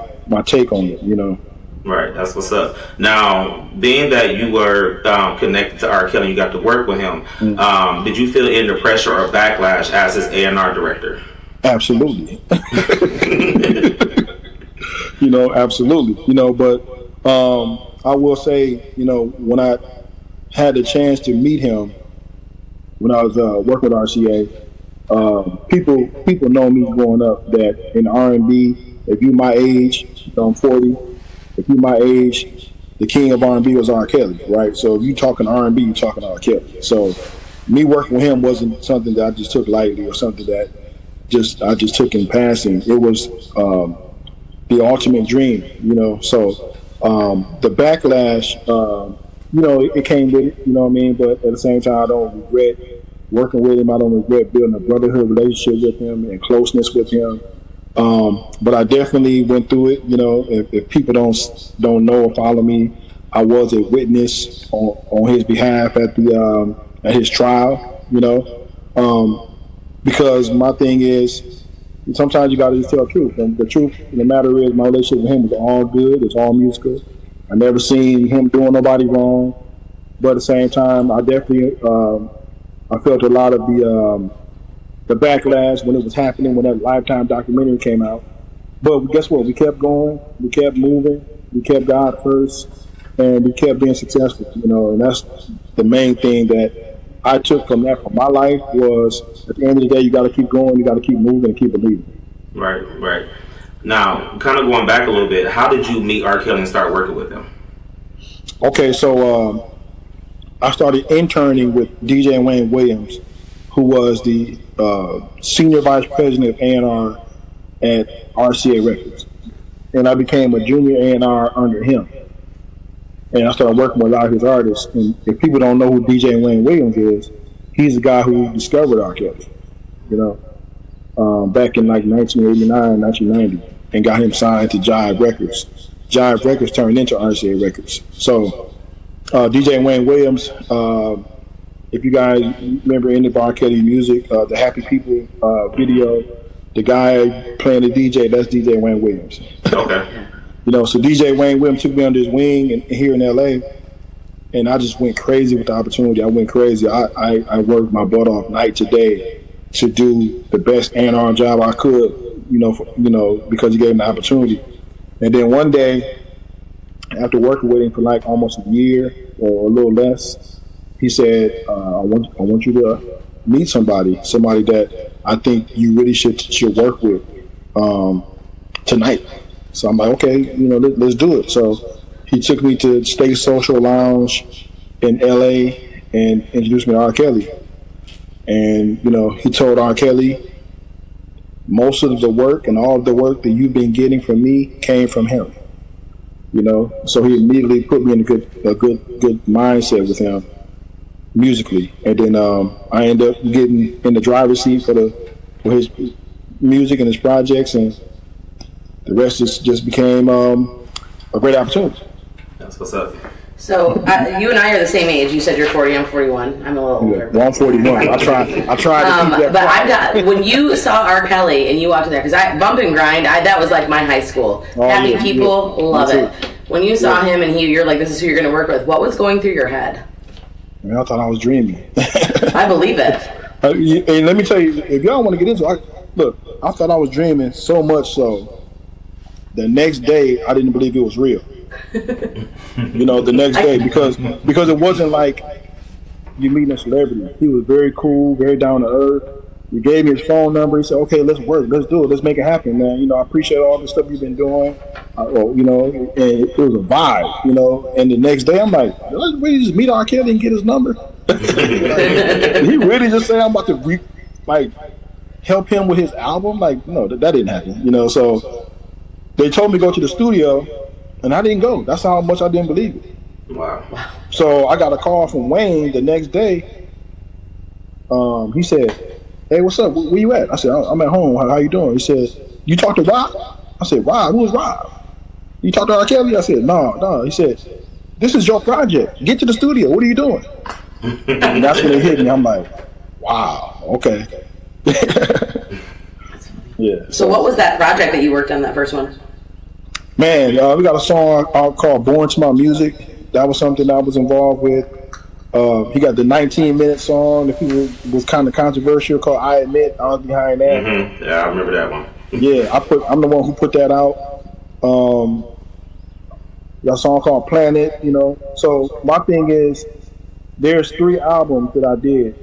take on it. You know. Right, that's what's up. Now, being that you were connected to R. Kelly, you got to work with him. Did you feel any pressure or backlash as his A&R director? Absolutely. You know, absolutely. You know, but I will say, you know, when I had the chance to meet him when I was working with RCA, people know me growing up that in R&B, if you my age, I'm 40. If you my age, the king of R&B was R. Kelly, right? So if you talking R&B, you talking R. Kelly. So me working with him wasn't something that I just took lightly or something that I just took in passing. It was the ultimate dream, you know. So the backlash, you know, it came with it, you know what I mean? But at the same time, I don't regret working with him. I don't regret building a brotherhood relationship with him and closeness with him. But I definitely went through it. You know, if people don't know or follow me, I was a witness on his behalf at his trial. You know, because my thing is sometimes you got to just tell the truth, and the truth of the matter is my relationship with him was all good. It's all musical. I never seen him doing nobody wrong. But at the same time, I definitely I felt a lot of the backlash when it was happening, when that Lifetime documentary came out. But guess what? We kept going. We kept moving. We kept God first, and we kept being successful. You know, and that's the main thing that I took from that for my life was, at the end of the day, you got to keep going. You got to keep moving and keep believing. Right. Now, kind of going back a little bit, how did you meet R. Kelly and start working with him? Okay, so I started interning with DJ Wayne Williams, who was the senior vice president of A&R at RCA Records. And I became a junior A&R under him. And I started working with a lot of his artists. And if people don't know who DJ Wayne Williams is, he's the guy who discovered R. Kelly, back in like 1989, 1990, and got him signed to Jive Records. Jive Records turned into RCA Records. So DJ Wayne Williams, if you guys remember any of R. Kelly music, the Happy People video, the guy playing the DJ, that's DJ Wayne Williams. Okay. So DJ Wayne Williams took me under his wing here in LA, and I just went crazy with the opportunity. I went crazy. I worked my butt off night to day to do the best A&R job I could, because he gave me the opportunity. And then one day, after working with him for like almost a year or a little less, he said, I want you to meet somebody that I think you really should work with tonight. So I'm like, okay, let's do it. So he took me to State Social Lounge in LA and introduced me to R. Kelly. And, he told R. Kelly, most of the work and all of the work that you've been getting from me came from him. So he immediately put me in a good mindset with him musically. And then I ended up getting in the driver's seat for his music and his projects, and the rest just became a great opportunity. That's what's up. So you and I are the same age. You said you're 40. I'm 41. I'm a little older. Well, I'm 41. I tried to keep that. But I've got, when you saw R. Kelly and you walked in there, because Bump and Grind, that was like my high school. Happy People, love it. When you saw him and you're like, this is who you're going to work with, what was going through your head? I thought I was dreaming. I believe it. And let me tell you, if y'all want to get into it, I thought I was dreaming so much so the next day I didn't believe it was real. The next day, because it wasn't like you meeting a celebrity. He was very cool, very down to earth. He gave me his phone number. He said, okay, let's work, let's do it, let's make it happen, man. I appreciate all the stuff you've been doing. And it was a vibe, and the next day I'm like, let's really just meet R. Kelly and get his number. He really just said I'm about to help him with his album? No, that didn't happen, so they told me to go to the studio, and I didn't go. That's how much I didn't believe it. Wow. So I got a call from Wayne the next day. He said, hey, what's up? Where you at? I said, I'm at home. How you doing? He said, you talked to Rob? I said, Rob? Who is Rob? You talked to R. Kelly? I said, no. He said, this is your project. Get to the studio. What are you doing? And that's when it hit me. I'm like, wow, okay. Yeah. So what was that project that you worked on, that first one? Man, we got a song called Born to My Music. That was something I was involved with. He got the 19-minute song that people was kind of controversial called I Admit. I was behind that. Mm-hmm. Yeah, I remember that one. Yeah, I'm the one who put that out. Got a song called Planet, So my thing is, there's 3 albums that I did.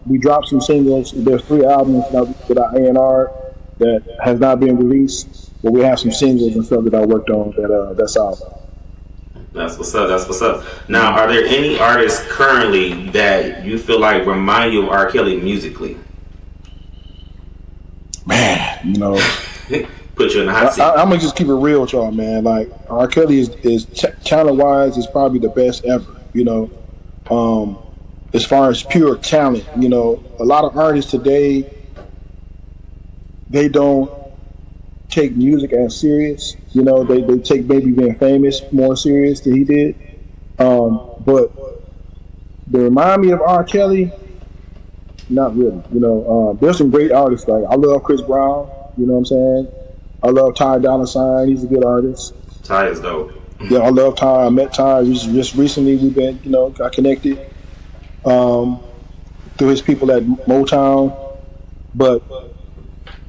We dropped some singles. There's 3 albums that I A&R that has not been released. But we have some singles and stuff that I worked on that's out. That's what's up. Now, are there any artists currently that you feel like remind you of R. Kelly musically? Man, put you in the hot seat. I'm gonna just keep it real with y'all, man. Like R. Kelly is talent wise is probably the best ever. As far as pure talent, a lot of artists today, they don't take music as serious. They take maybe being famous more serious than he did. But they remind me of R. Kelly, not really. There's some great artists. Like I love Chris Brown. You know what I'm saying? I love Ty Dolla $ign. He's a good artist. Ty is dope. Yeah, I love Ty. I met Ty just recently. We've been, got connected through his people at Motown. But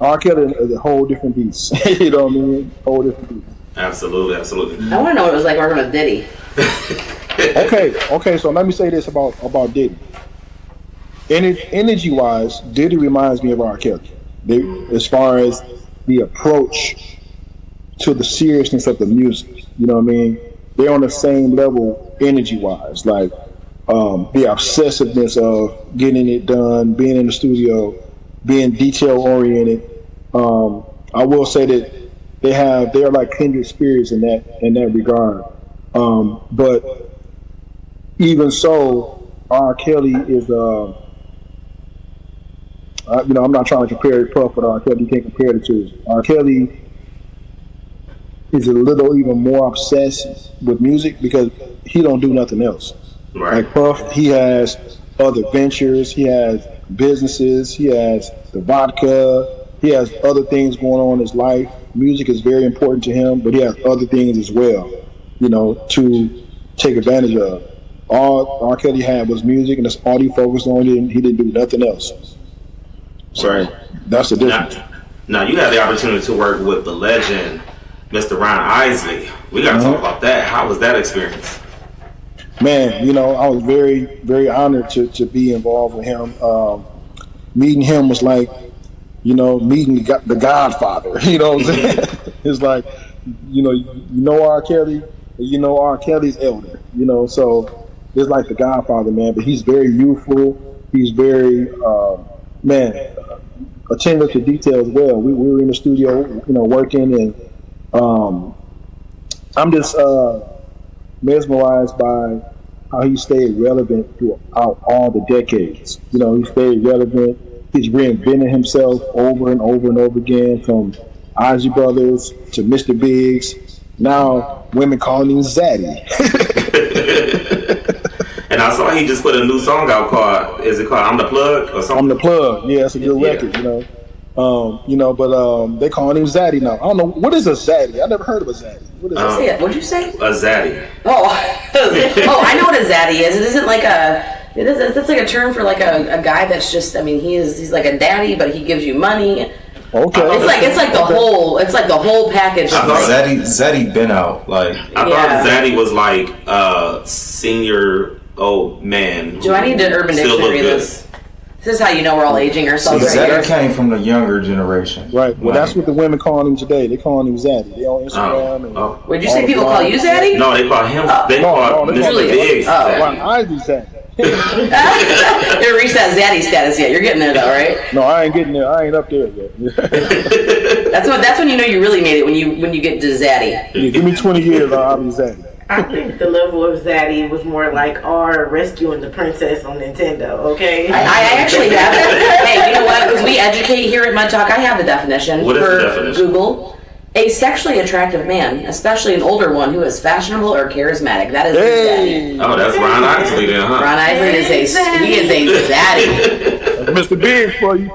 R. Kelly is a whole different beast. You know what I mean? Whole different beast. Absolutely. I want to know what it was like working with Diddy. Okay. So let me say this about Diddy. Energy-wise, Diddy reminds me of R. Kelly. as far as the approach to the seriousness of the music. You know what I mean? They're on the same level energy-wise. Like the obsessiveness of getting it done, being in the studio, being detail-oriented. I will say that they're like kindred spirits in that regard. But even so, R. Kelly is I'm not trying to compare Puff with R. Kelly. You can't compare the two. R. Kelly is a little even more obsessed with music because he don't do nothing else. Right. Like Puff, he has other ventures, he has businesses, he has the vodka, he has other things going on in his life. Music is very important to him, but he has other things as well, to take advantage of. All R. Kelly had was music, and that's all he focused on. He didn't do nothing else. So that's the difference. Now you had the opportunity to work with the legend, Mr. Ron Isley. We got to talk about that. How was that experience? Man, I was very, very honored to be involved with him. Meeting him was like, meeting the Godfather. You know what I'm saying? It's like, R. Kelly, R. Kelly's elder. So it's like the Godfather, man. But he's very youthful. He's very, attentive to detail as well. We were in the studio, working, and I'm just mesmerized by how he stayed relevant throughout all the decades. He stayed relevant. He's reinvented himself over and over and over again, from Isley Brothers to Mr. Biggs. Now women calling him Zaddy. And I saw he just put a new song out called I'm the Plug or something? I'm the Plug. Yeah, it's a good record, but they calling him Zaddy now. I don't know, what is a Zaddy? I never heard of a Zaddy. What is that? What'd you say? A Zaddy. Oh, I know what a Zaddy is. It isn't like that's like a term for like a guy that's just, he's like a daddy, but he gives you money. Okay. It's like the whole package. I thought Zaddy been out. Like I thought Zaddy was like senior old man. Do I need to Urban Dictionary this? This is how you know we're all aging ourselves. Zaddy came from the younger generation. Right. Well, that's what the women calling him today. They calling him Zaddy. They on Instagram. Would you say people call you Zaddy? No, they call him. They call Mr. Biggs. I do Zaddy. You haven't reached that Zaddy status yet. You're getting there though, right? No, I ain't getting there. I ain't up there yet. That's when you know you really made it, when you get to Zaddy. Yeah, give me 20 years, I'll be Zaddy. I think the level of Zaddy was more like R rescuing the princess on Nintendo, okay? I actually have it. Hey, you know what? Because we educate here at Mud Talk, I have the definition. What is the definition? Google. A sexually attractive man, especially an older one who is fashionable or charismatic. That is Zaddy. Oh, that's Ron Isley then, huh? Ron Isley is a Zaddy. Mr. Big for you.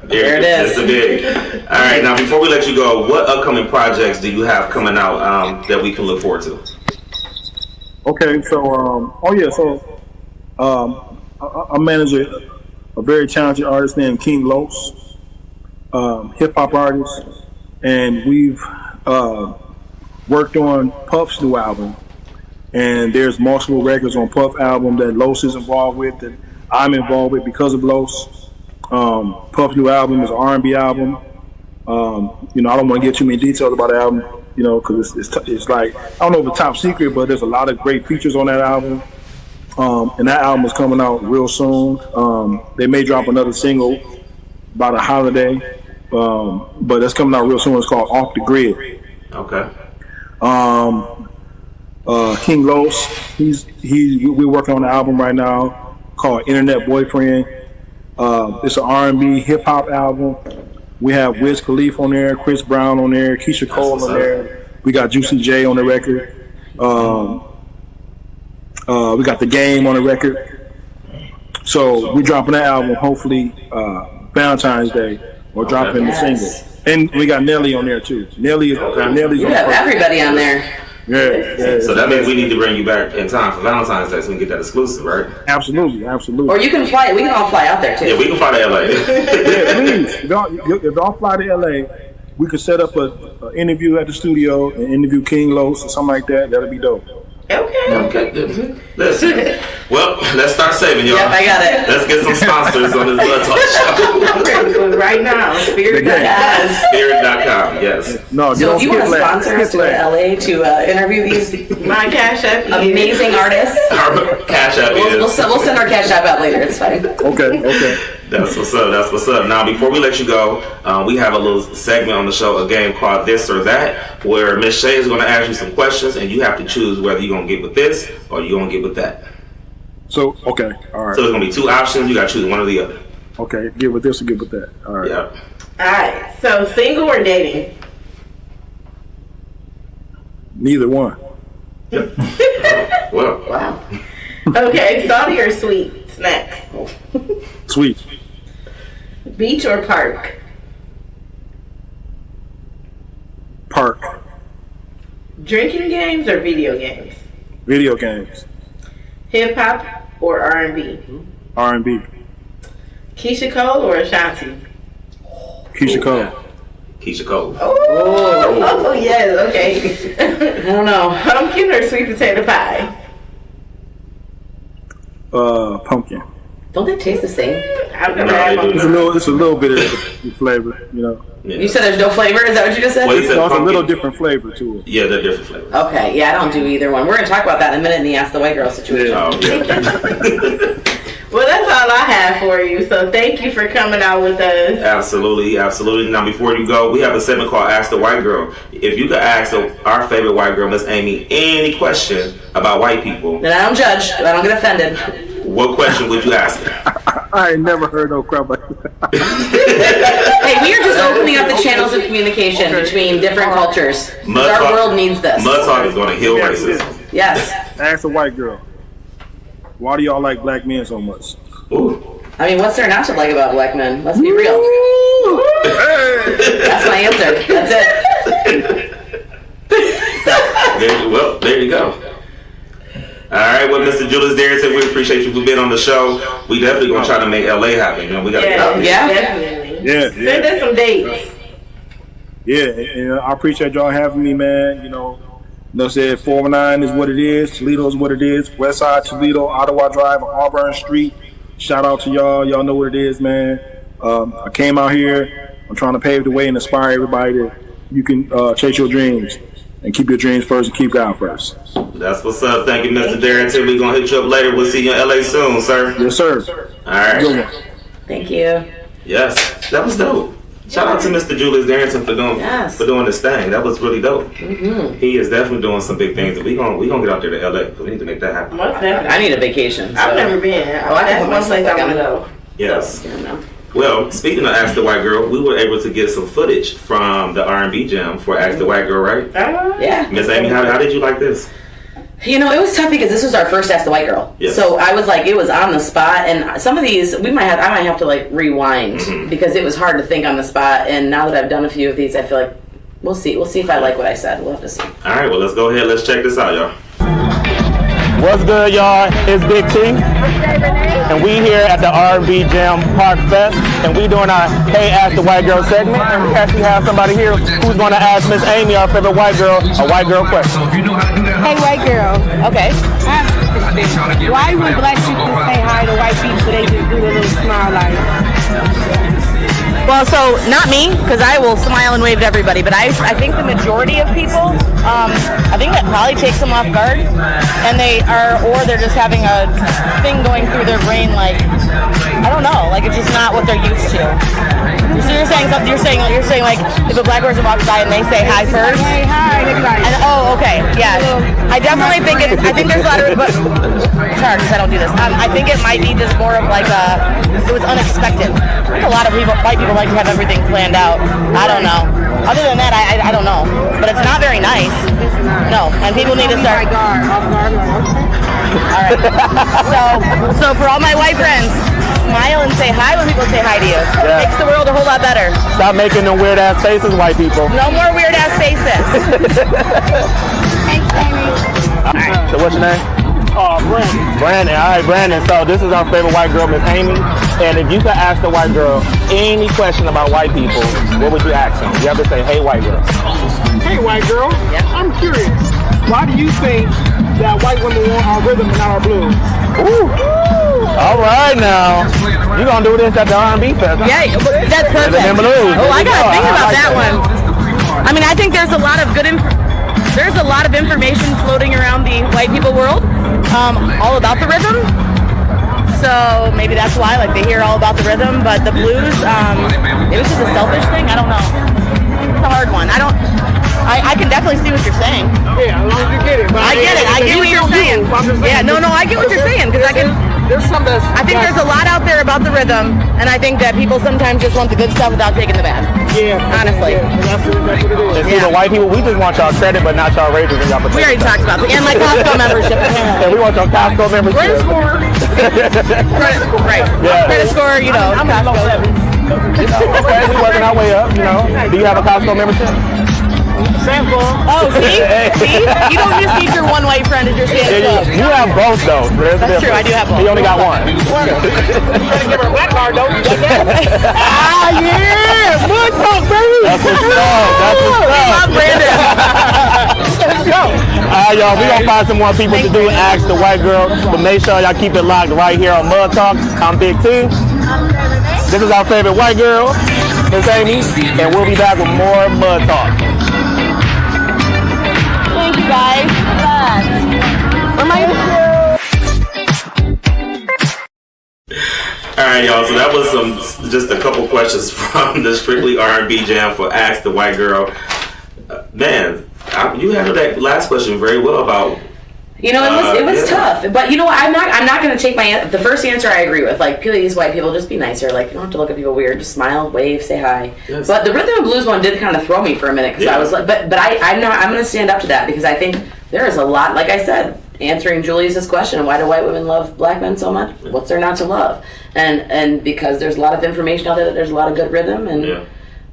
There it is. Mr. Big. All right, now before we let you go, what upcoming projects do you have coming out that we can look forward to? Okay, so I manage a very talented artist named King Los, hip hop artist, and we've worked on Puff's new album, and there's multiple records on Puff album that Los is involved with, that I'm involved with because of Los. Puff's new album is an R&B album. I don't want to get too many details about the album, because it's like, I don't know if it's top secret, but there's a lot of great features on that album. And that album is coming out real soon. They may drop another single about a holiday, but that's coming out real soon. It's called Off the Grid. Okay. King Los, we're working on an album right now called Internet Boyfriend. It's an R&B hip hop album. We have Wiz Khalifa on there, Chris Brown on there, Keisha Cole on there. We got Juicy J on the record. We got The Game on the record. So we're dropping that album hopefully Valentine's Day, or dropping the single. And we got Nelly on there too. Nelly's you have everybody on there. Yeah. So that means we need to bring you back in time for Valentine's Day so we can get that exclusive, right? Absolutely. Or you can fly. We can all fly out there too. Yeah, we can fly to LA. Yeah, please. If y'all fly to LA, we could set up an interview at the studio and interview King Los or something like that. That'll be dope. Okay. Listen. Well, let's start saving, y'all. Yep, I got it. Let's get some sponsors on this Blood Talk show. I'm ready for it right now. Spirit.com. Spirit.com, yes. No, So if you want to sponsor us to LA to interview these my cash app amazing artists, our cash app we'll send our cash app out later. It's fine. Okay. That's what's up. That's what's up. Now, before we let you go, we have a little segment on the show, a game called This or That, where Miss Shay is going to ask you some questions, and you have to choose whether you're going to get with this or you're going to get with that. So, okay, all right. So there's going to be two options. You got to choose one or the other. Okay, get with this or get with that. All right. Yep. All right. So, single or dating? Neither one. Well. Wow. Okay, salty or sweet snacks? Sweet. Beach or park? Park. Drinking games or video games? Video games. Hip hop or R&B? R&B. Keisha Cole or Ashanti? Keisha Cole. Keisha Cole. Oh, yes, okay. I don't know. Pumpkin or sweet potato pie? Pumpkin. Don't they taste the same? I've never had pumpkin. It's a little bit of flavor, you know. Yeah. You said there's no flavor? Is that what you just said? Well, he said No, it's a pumpkin. little different flavor to it. Yeah, they're different flavors. Okay, yeah, I don't do either one. We're going to talk about that in a minute in the Ask the White Girl situation. Oh, yeah. Well, that's all I have for you. So thank you for coming out with us. Absolutely. Now, before you go, we have a segment called Ask the White Girl. If you could ask our favorite white girl, Miss Amy, any question about white people, Then I don't judge. I don't get offended. what question would you ask her? I ain't never heard no crap like that. Hey, we are just opening up the channels of communication between different cultures. Our world needs this. Mud Talk is going to heal racism. Yes. Ask a white girl. Why do y'all like black men so much? Ooh. I mean, what's there not to like about black men? Let's be real. That's my answer. That's it. There you go. All right, well, Mr. Julius Darrington, we appreciate you for being on the show. We definitely going to try to make LA happen. You know, we got to get out there. Yeah. Definitely. Yeah. Send us some dates. Yeah, and I appreciate y'all having me, man. You know, said 419 is what it is. Toledo is what it is. West Side Toledo, Ottawa Drive, Auburn Street. Shout out to y'all. Y'all know what it is, man. I came out here. I'm trying to pave the way and inspire everybody that you can chase your dreams and keep your dreams first and keep God first. That's what's up. Thank you, Mr. Darrington. We're going to hit you up later. We'll see you in LA soon, sir. Yes, sir. All right. Good one. Thank you. Yes, that was dope. Shout out to Mr. Julius Darrington for doing this thing. That was really dope. Mm-hmm. He is definitely doing some big things. We gonna get out there to LA because we need to make that happen. I need a vacation. So. I've never been. That's one place I want to go. Yes. Well, speaking of Ask the White Girl, we were able to get some footage from the R&B Jam for Ask the White Girl, right? Yeah. Miss Amy, how did you like this? You know, it was tough because this was our first Ask the White Girl. Yes. So I was like, it was on the spot, and some of these I might have to like rewind because it was hard to think on the spot. And now that I've done a few of these, I feel like we'll see if I like what I said. We'll have to see. All right, well, let's go ahead. Let's check this out, y'all. What's good, y'all? It's Big T, and we here at the R&B Jam Park Fest, and we doing our Hey Ask the White Girl segment, and we actually have somebody here who's going to ask Miss Amy, our favorite white girl, a white girl question. Hey, white girl. Okay. Why would black people say hi to white people so they just do a little smile like? Well, so not me, because I will smile and wave to everybody, but I think the majority of people, I think that probably takes them off guard, and they're just having a thing going through their brain, like, I don't know, like it's just not what they're used to. So you're saying something, you're saying like, if a black person walks by and they say hi first? Hey, hi, And, oh, okay, yeah. I definitely think I think there's a lot of, but it's hard because I don't do this. I think it might be just more of like it was unexpected. I think a lot of white people like to have everything planned out. I don't know. Other than that, I don't know. But it's not very nice. No, and people need to start. All right. So for all my white friends, smile and say hi when people say hi to you. Yeah. It makes the world a whole lot better. Stop making them weird ass faces, white people. No more weird ass faces. Thanks, Amy. All right. So what's your name? Brandon. All right, Brandon. So this is our favorite white girl, Miss Amy. And if you could ask the white girl any question about white people, what would you ask them? You have to say, "Hey, white girl." Hey, white girl. Yeah. I'm curious. Why do you think that white women want our rhythm and our blues? Ooh. All right now, you gonna do this at the R&B fest? Huh? Yeah, that's perfect. Oh, I gotta think about that one. I mean, I think there's a lot of information floating around the white people world, all about the rhythm. So maybe that's why, like, they hear all about the rhythm, but the blues, it was just a selfish thing. I don't know. It's a hard one. I can definitely see what you're saying. Yeah, as long as you get it. I get it. I get what you're saying. Yeah, no, I get what you're saying because there's some that's. I think there's a lot out there about the rhythm, and I think that people sometimes just want the good stuff without taking the bad. Yeah, honestly. Yeah, that's what it is. It's the white people. We just want y'all credit, but not y'all raises and y'all. We already talked about that. And my Costco membership. Yeah, we want your Costco membership. Credit score. Right. Yeah. Credit score. You know, Costco. Okay, we working our way up. You know. Do you have a Costco membership? Sample. Oh, see? You don't just need your one white friend as your Santa Claus. You have both, though. That's true, I do have both. He only got one. You better give her a black card, don't you? Yeah! Mud talk, baby! That's what's up. Brandon. Let's go. All right, y'all. We're going to find some more people to do Ask the White Girl. But make sure y'all keep it locked right here on Mud Talk. I'm Big T. This is our favorite white girl, Miss Amy. And we'll be back with more Mud Talk. Thank you, guys. All right, y'all. So that was just a couple questions from the Strictly R&B Jam for Ask the White Girl. Man, you handled that last question very well about. You know, it was tough, but you know what? I'm not going to take the first answer. I agree with. Like, please, white people, just be nicer. Like, you don't have to look at people weird. Just smile, wave, say hi. Yes. But the rhythm and blues one did kind of throw me for a minute because I was like, but I'm going to stand up to that because I think there is a lot. Like I said, answering Julius's question, why do white women love black men so much? What's there not to love? And because there's a lot of information out there that there's a lot of good rhythm and. Yeah.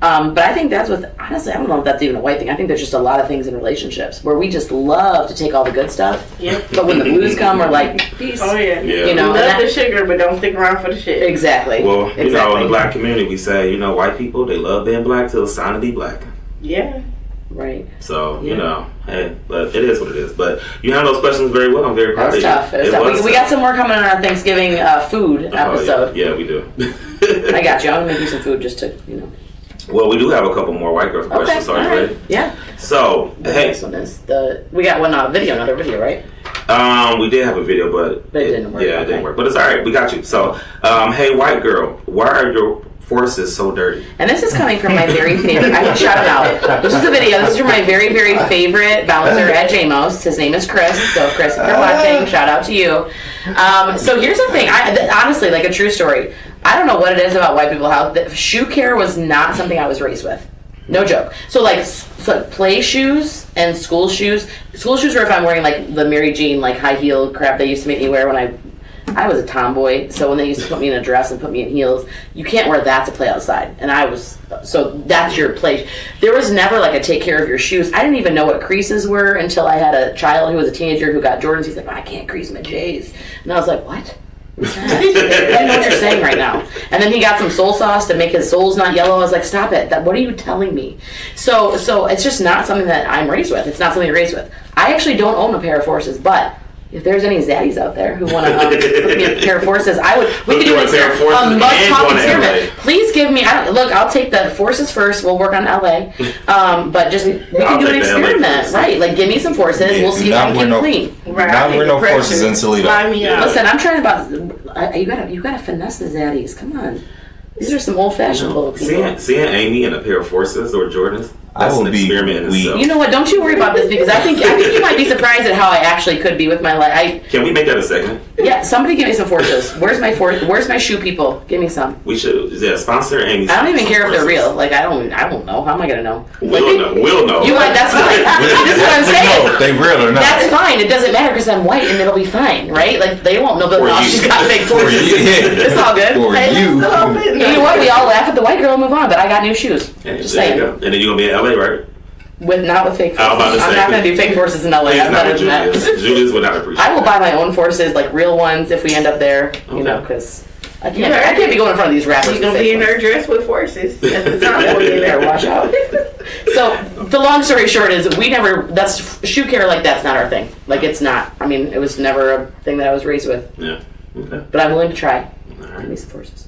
But I think that's honestly, I don't know if that's even a white thing. I think there's just a lot of things in relationships where we just love to take all the good stuff. Yeah. But when the blues come, we're like, peace. Oh, yeah. You know, love the sugar, but don't stick around for the shit. Exactly. Well, you know, in the black community, we say, you know, white people, they love being black till it's time to be black. Yeah. Right. So, you know, hey, but it is what it is. But you handle those questions very well. I'm very proud of you. Tough. It was tough. We got some more coming on our Thanksgiving food episode. Yeah, we do. I got you. I'm going to make you some food just to, you know. Well, we do have a couple more white girl questions. So are you ready? Yeah. So, hey. This one is we got another video, right? We did have a video, but it didn't work. Yeah, it didn't work. But it's all right. We got you. So, hey, white girl, why are your forces so dirty? And this is coming from my very favorite. I can shout him out. This is a video. This is from my very, very favorite bouncer at JMO's. His name is Chris. So, Chris, if you're watching, shout out to you. So here's the thing. Honestly, like a true story. I don't know what it is about white people. How shoe care was not something I was raised with. No joke. So play shoes and school shoes. School shoes are if I'm wearing like the Mary Jane like high heel crap they used to make me wear when I was a tomboy. So when they used to put me in a dress and put me in heels, you can't wear that to play outside. And so that's your play. There was never like a take care of your shoes. I didn't even know what creases were until I had a child who was a teenager who got Jordans. He's like, I can't crease my J's. And I was like, what? I don't know what you're saying right now. And then he got some soul sauce to make his soles not yellow. I was like, stop it. What are you telling me? So it's just not something that I'm raised with. It's not something you're raised with. I actually don't own a pair of forces, but if there's any zaddies out there who want to put me a pair of forces, we could do an experiment. Please give me. I'll take the forces first. We'll work on LA, but we can do an experiment, right? Like, give me some forces. We'll see if I can keep clean. Right. Not wear no forces in Toledo. Listen, I'm trying to. You gotta finesse the zaddies. Come on. These are some old-fashioned little people. Seeing Amy in a pair of forces or Jordans, that's an experiment in itself. You know what? Don't you worry about this because I think you might be surprised at how I actually could be with my life. Can we make that a segment? Yeah, somebody give me some forces. Where's my shoe people? Give me some. We should sponsor Amy. I don't even care if they're real. Like I don't know. How am I gonna know? We'll know. You might. That's fine. This is what I'm saying. They real or not? That's fine. It doesn't matter because I'm white and it'll be fine, right? Like they won't know that she's got fake forces. It's all good. For you. You know what? We all laugh at the white girl and move on. But I got new shoes. Just saying. And then you're gonna be in LA, right? Not with fake forces. I'm not going to do fake forces in LA. I'm better than that. Julius would not appreciate I will buy my own forces, like real ones, if we end up there. You know, because I can't be going in front of these rappers. She's gonna be in her dress with forces at the time. You better watch out. So the long story short is that's shoe care, like that's not our thing. Like it's not. I mean, it was never a thing that I was raised with. Yeah. Okay. But I'm willing to try. Right. Give me some forces.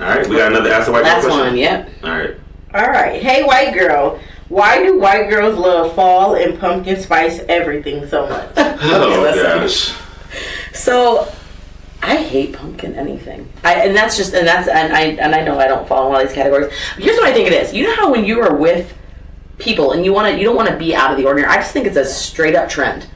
All right, we got another Ask the White Girl Last question. one, yep. All right. Hey, white girl. Why do white girls love fall and pumpkin spice everything so much? Oh gosh. So, I hate pumpkin anything. I know I don't fall in one of these categories. But here's what I think it is. You know how when you are with people and you don't want to be out of the ordinary. I just think it's a straight up trend.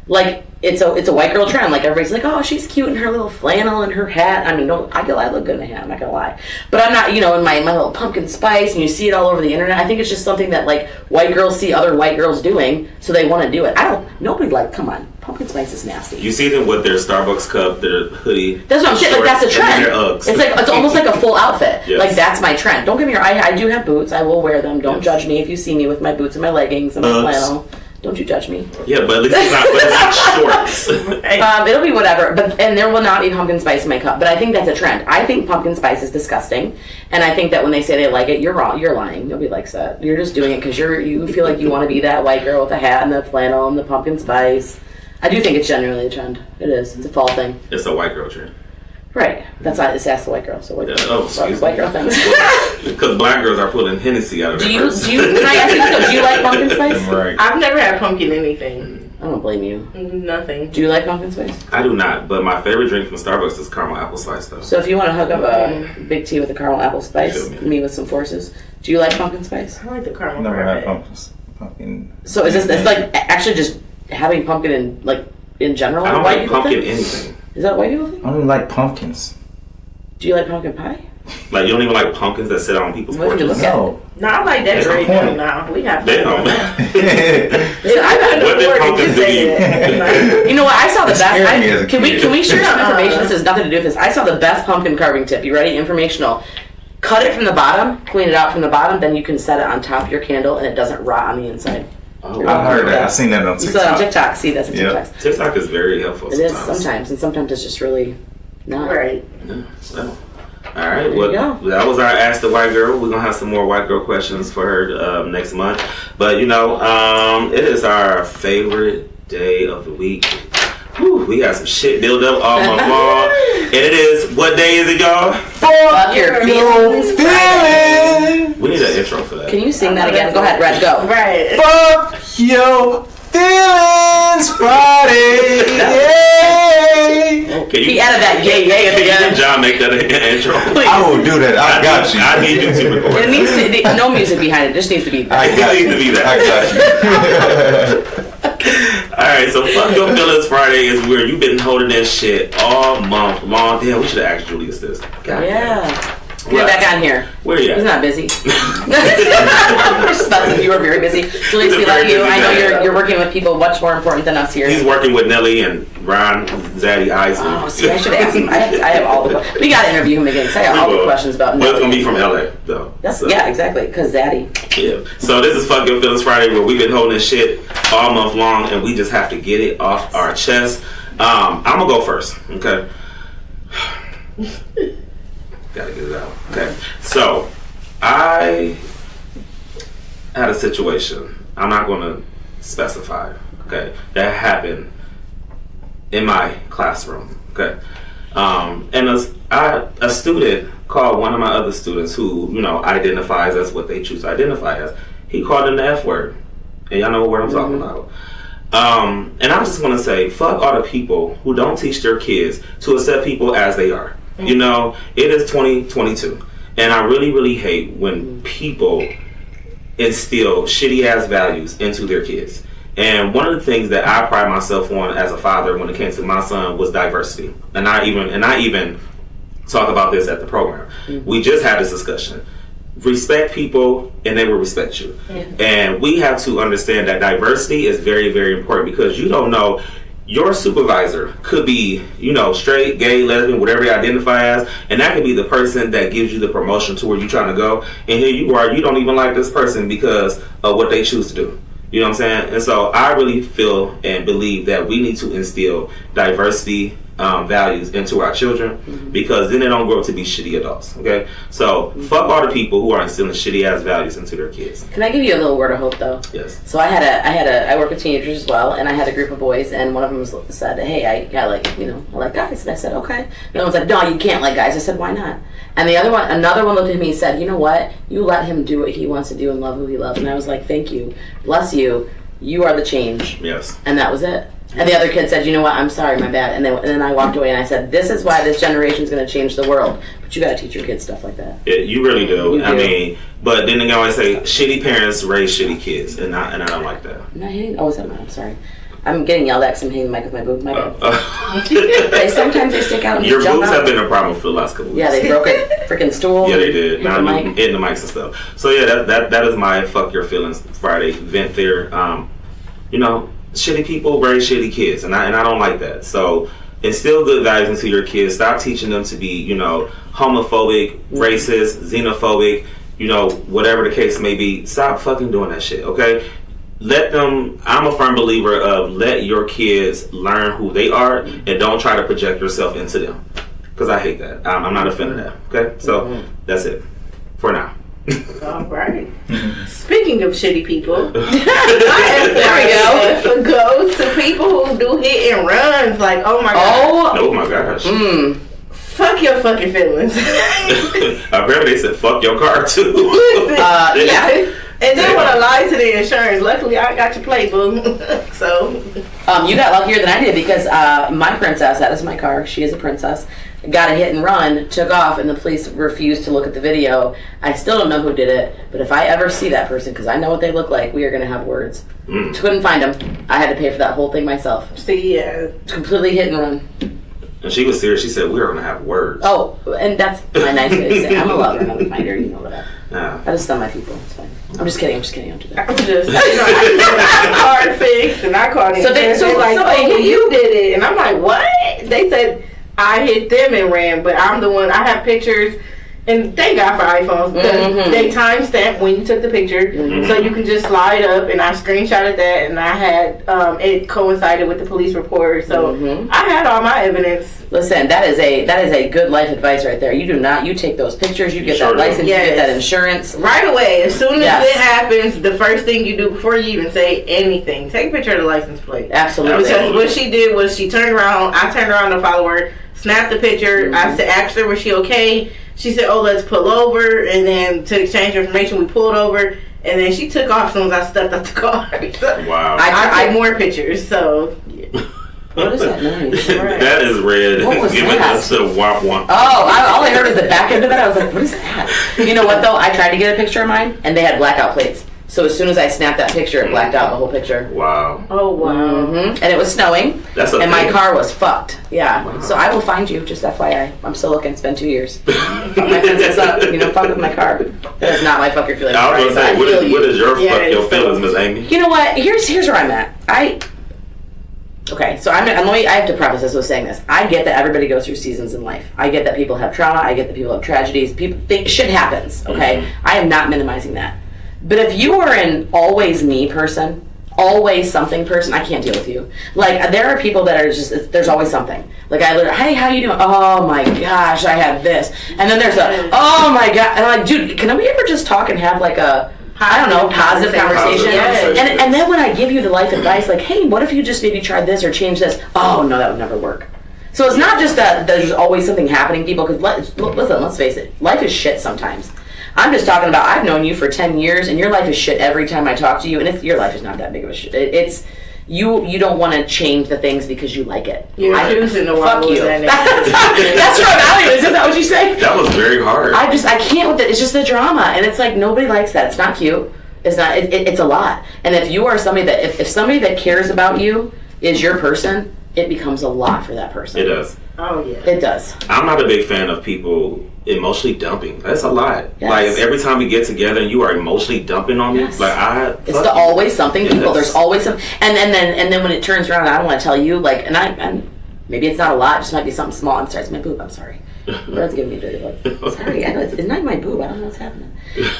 Like it's a white girl trend. Like everybody's like, oh, she's cute in her little flannel and her hat. I mean, I look good in a hat. I'm not gonna lie, but I'm not, in my little pumpkin spice. And you see it all over the internet. I think it's just something that like white girls see other white girls doing, so they want to do it. Come on, pumpkin spice is nasty. You see them with their Starbucks cup, their hoodie. That's what I'm saying. Like that's a trend. Their Uggs. It's almost like a full outfit. Yes. Like that's my trend. Don't get me wrong. I do have boots. I will wear them. Don't judge me if you see me with my boots and my leggings and my flannel. Don't you judge me. Yeah, but at least it's not shorts. It'll be whatever, and there will not be pumpkin spice in my cup. But I think that's a trend. I think pumpkin spice is disgusting, and I think that when they say they like it, you're wrong. You're lying. Nobody likes that. You're just doing it because you feel like you want to be that white girl with the hat and the flannel and the pumpkin spice. I do think it's genuinely a trend. It is. It's a fall thing. It's a white girl trend. Right. That's why it's asked the white girl. So white girl things. Because black girls are pulling Hennessy out of their purse. Can I ask you this? Do you like pumpkin spice? Right. I've never had pumpkin anything. I don't blame you. Nothing. Do you like pumpkin spice? I do not, but my favorite drink from Starbucks is caramel apple spice though. So if you want to hook up a big tea with a caramel apple spice, me with some forces, do you like pumpkin spice? I like the caramel. Never had pumpkin. So is this like actually just having pumpkin in general? I don't white like pumpkin thing? anything. Is that what white people think? I don't like pumpkins. Do you like pumpkin pie? Like you don't even like pumpkins that sit on people's porches? No, I like decorating them now. We have Damn. What did pumpkins do you? You know what? I saw the best. Can we share some information? This has nothing to do with this. I saw the best pumpkin carving tip. You ready? Informational. Cut it from the bottom, clean it out from the bottom, then you can set it on top of your candle and it doesn't rot on the inside. Oh, I've heard that. I've seen that on TikTok. You saw it on TikTok. See, that's a TikTok. TikTok is very helpful It is sometimes, and sometimes it's just really not. Right. Yeah, so. All right, well, that was our Ask the White Girl. We're going to have some more white girl questions for her next month. But, it is our favorite day of the week. Whew, we got some shit built up all month long. And it is, what day is it, y'all? Fuck your feelings Friday. We need an intro for that. Can you sing that again? Go ahead, Red, go. Right. Fuck your feelings Friday. Can he added that yay at the end. Can John make that an intro? Please. I will do that. I got you. I need you to record. It needs to no music behind it. Just needs to be. I got you. To be that. I got you. Alright, so Fuck Your Feelings Friday is where you've been holding that shit all month long. Damn, we should have asked Julius this. God yeah. Get back on here. Where you at? He's not busy. You were very busy. Julius, we love you. I know you're working with people much more important than us here. He's working with Nelly and Ron Isley. Oh, see, I should ask him. I have all the. We got to interview him again because I have all the questions about. But it's gonna be from LA though. Yeah, exactly. Because Zaddy. Yeah. So this is Fuck Your Feelings Friday, where we've been holding this shit all month long, and we just have to get it off our chest. I'm gonna go first. Okay. Gotta get it out. Okay. So, I had a situation. I'm not going to specify. Okay. That happened in my classroom. Okay. And a student called one of my other students who, identifies as what they choose to identify as. He called him the F word. And y'all know what word I'm talking about. And I just want to say, fuck all the people who don't teach their kids to accept people as they are. It is 2022, and I really, really hate when people instill shitty ass values into their kids. And one of the things that I pride myself on as a father when it came to my son was diversity. And I even talk about this at the program. We just had this discussion. Respect people and they will respect you. And we have to understand that diversity is very, very important, because you don't know. Your supervisor could be, straight, gay, lesbian, whatever you identify as, and that could be the person that gives you the promotion to where you're trying to go. And here you are, you don't even like this person because of what they choose to do. You know what I'm saying? And so I really feel and believe that we need to instill diversity values into our children, because then they don't grow up to be shitty adults. Okay, so fuck all the people who are instilling shitty ass values into their kids. Can I give you a little word of hope though? Yes. So I work with teenagers as well, and I had a group of boys, and one of them said, "Hey, I like I like guys," and I said, "Okay." The other one said, "No, you can't like guys." I said, "Why not?" And another one looked at me and said, "You know what? You let him do what he wants to do and love who he loves." And I was like, "Thank you, bless you. You are the change." Yes. And that was it. And the other kid said, "You know what? I'm sorry, my bad." And then I walked away and I said, "This is why this generation is going to change the world." But you got to teach your kids stuff like that. You really do. You do. I mean, but then they always say shitty parents raise shitty kids, and I don't like that. I'm not hitting. Oh, is that mine? I'm sorry. I'm getting yelled at because I'm hitting the mic with my boob. My bad. Sometimes they stick out. And your boobs out. have been a problem for the last couple weeks. Yeah, they broke a freaking stool. Yeah, they did. Now I'm hitting the mics and stuff. So yeah, that is my fuck your feelings Friday vent there. Shitty people raise shitty kids, and I don't like that. So instill good values into your kids. Stop teaching them to be, homophobic, racist, xenophobic, whatever the case may be. Stop fucking doing that shit, okay? Let them, I'm a firm believer of let your kids learn who they are and don't try to project yourself into them. Because I hate that. I'm not a fan of that, okay? So that's it for now. All right. Speaking of shitty people, there we go. Goes to people who do hit and runs. Like, oh my god. Oh my gosh. Fuck your fucking feelings. Apparently they said fuck your car too. Yeah. And then when I lied to the insurance, luckily I got your plate, boo. So. You got luckier than I did because my princess, that is my car, she is a princess, got a hit and run, took off, and the police refused to look at the video. I still don't know who did it, but if I ever see that person, because I know what they look like, we are going to have words. Couldn't find them. I had to pay for that whole thing myself. See, yeah. Completely hit and run. And she was serious. She said, we're going to have words. Oh, and that's my nice way to say I'm a lover and I'm a fighter, you know that. Yeah. I just stun my people. It's fine. I'm just kidding. Don't do that. I'm just, hard fix, and I called it. So somebody hit you did it, and I'm like, what? They said I hit them and ran, but I'm the one. I have pictures, and thank God for iPhones because they timestamp when you took the picture, so you can just slide up. And I screenshotted that, and I had it coincided with the police report, so I had all my evidence. Listen, that is a good life advice right there. You take those pictures, you get that license, you get that insurance right away. As soon as it happens, the first thing you do before you even say anything, take a picture of the license plate. Absolutely. Because what she did was she turned around. I turned around to follow her, snapped the picture. I asked her, was she okay? She said, oh, let's pull over. And then to exchange information, we pulled over. And then she took off as soon as I stepped out the car. So wow. I took more pictures, so... Yeah. What is that noise? That is red. What was Giving that? us the womp womp. Oh, all I heard was the back end of it. I was like, what is that? You know what, though? I tried to get a picture of mine, and they had blackout plates. So as soon as I snapped that picture, it blacked out the whole picture. Wow. Oh, wow. And it was snowing, and my car was fucked. Yeah. Wow. So I will find you, just FYI. I'm still looking. It's been 2 years. Fuck my princess up. Fuck with my car. That is not my fuck your feelings. I was going to say, what is your fuck your feelings, Miss Amy? You know what? Here's where I'm at. Okay, so I have to preface this with saying this. I get that everybody goes through seasons in life. I get that people have trauma. I get that people have tragedies. Shit happens, okay? I am not minimizing that. But if you are an always me person, always something person, I can't deal with you. Like, there are people that are just, there's always something. Like, I literally, hey, how you doing? Oh my gosh, I have this. And then there's oh my god. And I'm like, dude, can we ever just talk and have like a, I don't know, positive conversation. Yes. And then when I give you the life advice, like, hey, what if you just maybe tried this or change this? Oh, no, that would never work. So it's not just that there's always something happening, people, because listen, let's face it, life is shit sometimes. I'm just talking about, I've known you for 10 years, and your life is shit every time I talk to you, and your life is not that big of a shit. It's, you don't want to change the things because you like it. You're choosing the fuck you. That's your values. Is that what you say? That was very hard. I can't with it. It's just the drama, and it's like nobody likes that. It's not cute. It's not. It's a lot. And if you are somebody that if somebody that cares about you is your person, it becomes a lot for that person. It does. Oh yeah. It does. I'm not a big fan of people emotionally dumping. That's a lot. Yes. Like if every time we get together and you are emotionally dumping on me, like it's the always something people. There's always some, and then when it turns around, I don't want to tell you like, and maybe it's not a lot, it just might be something small. I'm sorry, it's my boob. I'm sorry. Red's giving me a dirty look. Sorry, I know it's not my boob. I don't know what's happening.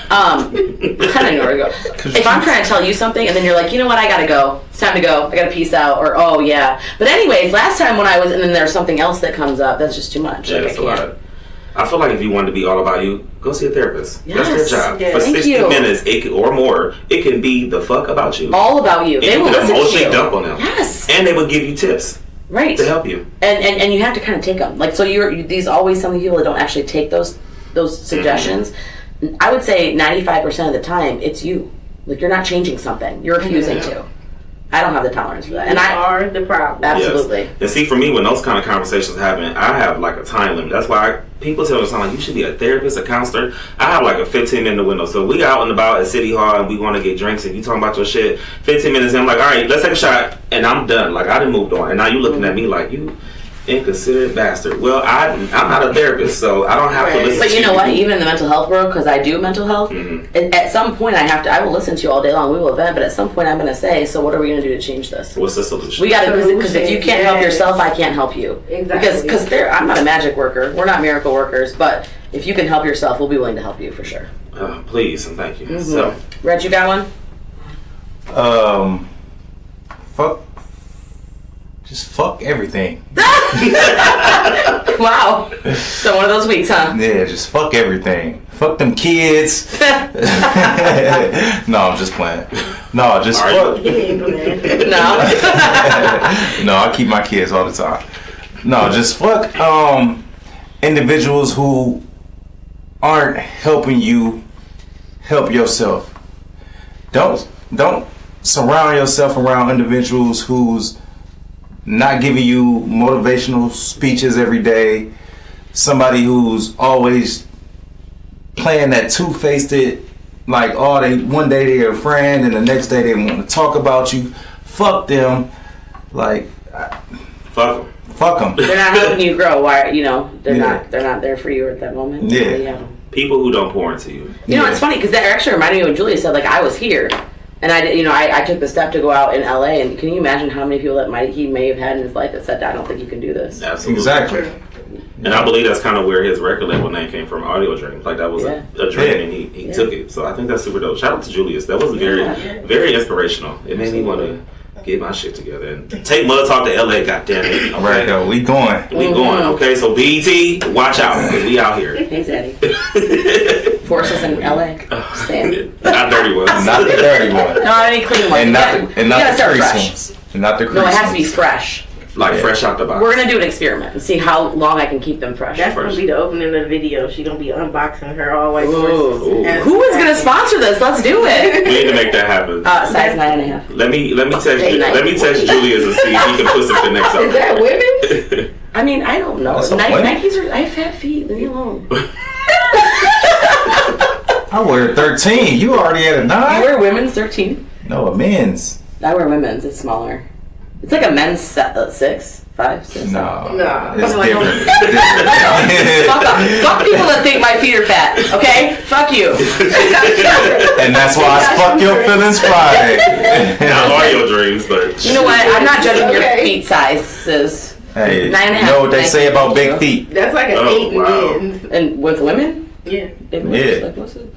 I don't know where to go. If I'm trying to tell you something and then you're like, you know what, I gotta go. It's time to go. I gotta peace out. Or, oh, yeah. But anyways, last time when I was, and then there's something else that comes up, that's just too much. Yeah, like, that's a lot. I feel like if you wanted to be all about you, go see a therapist. Yes. That's their job. Yes. For Thank 60 you. minutes or more, it can be the fuck about you. All about you. And They you will can listen to emotionally you. dump on them. Yes. And they will give you tips. Right. To help you. And you have to kind of take them. Like, so these always some people that don't actually take those suggestions. Mm-hmm. I would say 95% of the time, it's you. Like, you're not changing something. You're refusing to. I don't have the tolerance for that. And I are the problem. Absolutely. Yes. And see, for me, when those kind of conversations happen, I have like a time limit. That's why people tell me something like, you should be a therapist, a counselor. I have like a 15-minute window. So we out and about at City Hall and we want to get drinks and you talking about your shit. 15 minutes and I'm like, all right, let's take a shot. And I'm done. Like, I done moved on. And now you looking at me like, you inconsiderate bastard. Well, I'm not a therapist, so I don't have to listen to you. But you know what? Even in the mental health world, because I do mental health, at some point I will listen to you all day long. We will vent, but at some point I'm going to say, so what are we going to do to change this? What's the solution? We got to, because if you can't help yourself, I can't help you. Exactly. Because I'm not a magic worker. We're not miracle workers, but if you can help yourself, we'll be willing to help you for sure. Please and thank you. Mm-hmm. So, Reg, you got one? Fuck everything. Wow. So one of those weeks, huh? Yeah, just fuck everything. Fuck them kids. No, I'm just playing. No, just fuck. No. No, I keep my kids all the time. No, just fuck individuals who aren't helping you help yourself. Don't surround yourself around individuals who's not giving you motivational speeches every day. Somebody who's always playing that two-faced like, one day they're a friend and the next day they want to talk about you. Fuck them. Like, fuck them. Fuck them. They're not helping you grow. Why? They're not there for you at that moment. Yeah. People who don't pour into you. You know, it's funny because that actually reminded me of when Julius said, like, I was here. And I took the step to go out in LA, and can you imagine how many people that he may have had in his life that said, I don't think you can do this. Absolutely. Exactly. And I believe that's kind of where his record label name came from, Audio Dreams. Like, that was a dream, and he took it. So I think that's super dope. Shout out to Julius. That was very inspirational. It made me want to get my shit together and take Mud Talk to LA, goddammit. All right, yo, we going. We going, okay? So BET, watch out, because we out here. Thanks, Eddie. Force us in LA. Not dirty ones. Not the dirty ones. No, any clean ones. And not the crease fresh. ones. And not the crease No, it has to be ones. fresh. Like fresh out the box. We're going to do an experiment and see how long I can keep them fresh. That's going to be the opening of the video. She's going to be unboxing her all white horses. Who is going to sponsor this? Let's do it. We need to make that happen. Size 9.5. Let me text Julius and see if he can put some connects on. Is that women? I mean, I don't know. Nikes are. I have fat feet. Leave me alone. I wear 13. You already at a 9? You wear women's 13? No, a men's. I wear women's. It's smaller. It's like a men's 6, 5, 6. No. It's different. Fuck people that think my feet are fat. Okay? Fuck you. And that's why I fuck your feelings Friday. Not Audio Dreams, but you know what? I'm not judging your feet sizes. Hey, 9.5. you know what they say about big feet? That's like an 8 in men's. And with women? Yeah. Yeah. Like, what's it?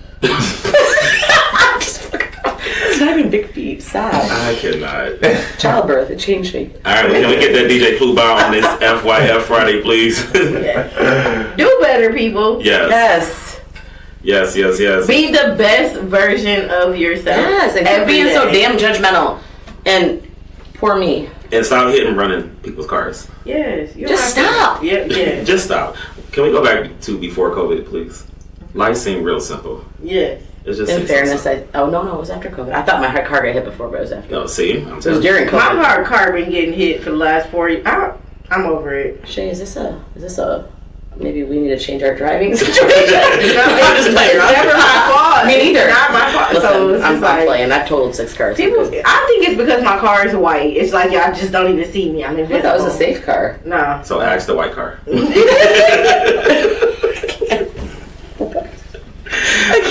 It's not even big feet. Stop. I cannot. Childbirth. It changed me. Alright, can we get that DJ Clue Bar on this FYF Friday, please? Do better, people. Yes. Yes. Be the best version of yourself. Yes, and quit being so damn judgmental. And poor me. And stop hitting and running people's cars. Yes. Just stop. Yeah. Just stop. Can we go back to before COVID, please? Life seemed real simple. Yes. It's just in fairness, it was after COVID. I thought my car got hit before, but it was after. No, see? It was during COVID. My car been getting hit for the last 4 years. I'm over it. Shay, is this a maybe we need to change our driving situation? I'm just playing. Never my fault. Me neither. Not my fault. Listen, So it's I'm like, playing. I've totaled 6 cars. I think it's because my car is white. It's like y'all just don't even see me. I'm invisible. I thought it was a safe car. No. So ask the white car.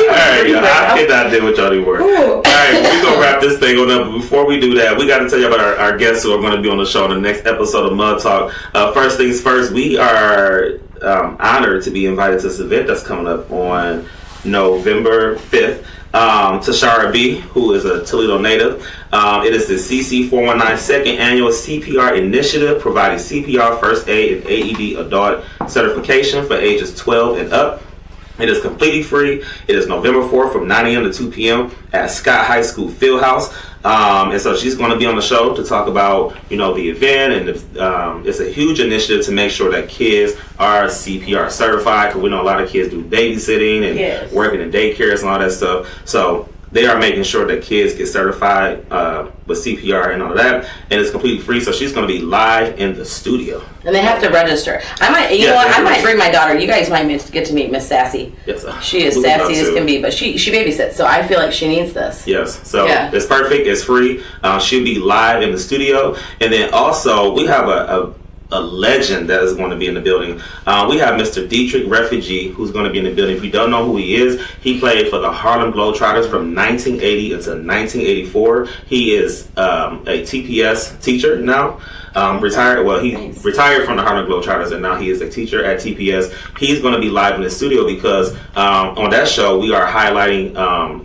Alright, I cannot deal with y'all anymore. Alright, we're going to wrap this thing on up. But before we do that, we got to tell you about our guests who are going to be on the show in the next episode of Mud Talk. First things first, we are honored to be invited to this event that's coming up on November 5th. Tashara B, who is a Toledo native. It is the CC 419 second annual CPR initiative, providing CPR, first aid, and AED adult certification for ages 12 and up. It is completely free. It is November 4th from 9 a.m. to 2 p.m. at Scott High School Fieldhouse. And so she's going to be on the show to talk about, the event. And it's a huge initiative to make sure that kids are CPR certified, because we know a lot of kids do babysitting and working in daycares and all that stuff. So they are making sure that kids get certified with CPR and all of that, and it's completely free. So she's going to be live in the studio, and they have to register. I might, you know what? I might bring my daughter. You guys might get to meet Miss Sassy. Yes, she is sassy as can be, but she babysits, so I feel like she needs this. Yes, so it's perfect. It's free. She'll be live in the studio, and then also we have a legend that is going to be in the building. We have Mr. Dietrich Refugee, who's going to be in the building. If you don't know who he is, he played for the Harlem Globetrotters from 1980 until 1984. He is a TPS teacher now. Retired. Well, he retired from the Harlem Globetrotters, and now he is a teacher at TPS. He's going to be live in the studio because on that show we are highlighting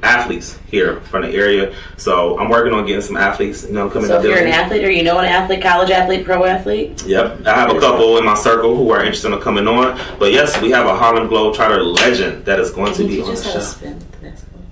athletes here from the area. So I'm working on getting some athletes, coming. So if you're an athlete, or an athlete, college athlete, pro athlete. Yep, I have a couple in my circle who are interested in coming on. But yes, we have a Harlem Globetrotter legend that is going to be on the show.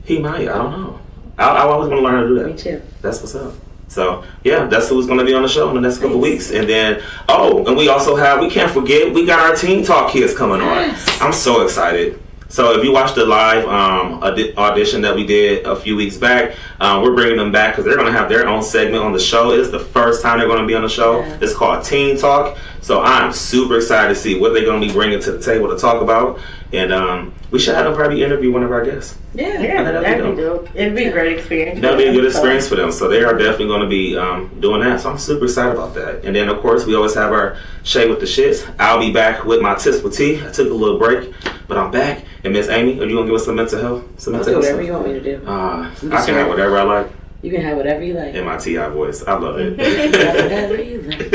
He might. I don't know. I always want to learn how to do that. Me too. That's what's up. So, yeah, that's who's going to be on the show in the next couple weeks. And then, and we also have, we can't forget, we got our Teen Talk kids coming on. I'm so excited. So if you watched the live audition that we did a few weeks back, we're bringing them back because they're going to have their own segment on the show. It's the first time they're going to be on the show. Yeah. It's called Teen Talk. So I'm super excited to see what they're going to be bringing to the table to talk about. And we should have them probably interview one of our guests. Yeah, that'd be dope. It'd be a great experience. That'd be a good experience for them. So they are definitely going to be doing that. So I'm super excited about that. And then, of course, we always have our Shay with the Shits. I'll be back with my Tips with Tea. I took a little break, but I'm back. And Miss Amy, are you going to give us some mental health? I'll do whatever you want me to do. I can have whatever I like. You can have whatever you like. In my T.I. voice. I love it. Whatever you like.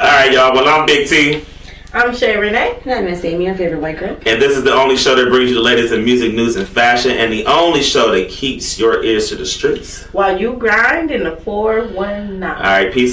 All right, y'all. Well, I'm Big T. I'm Shay Renee. And I'm Miss Amy, your favorite white girl. And this is the only show that brings you the latest in music, news, and fashion, and the only show that keeps your ears to the streets while you grind in the 419. All right, peace.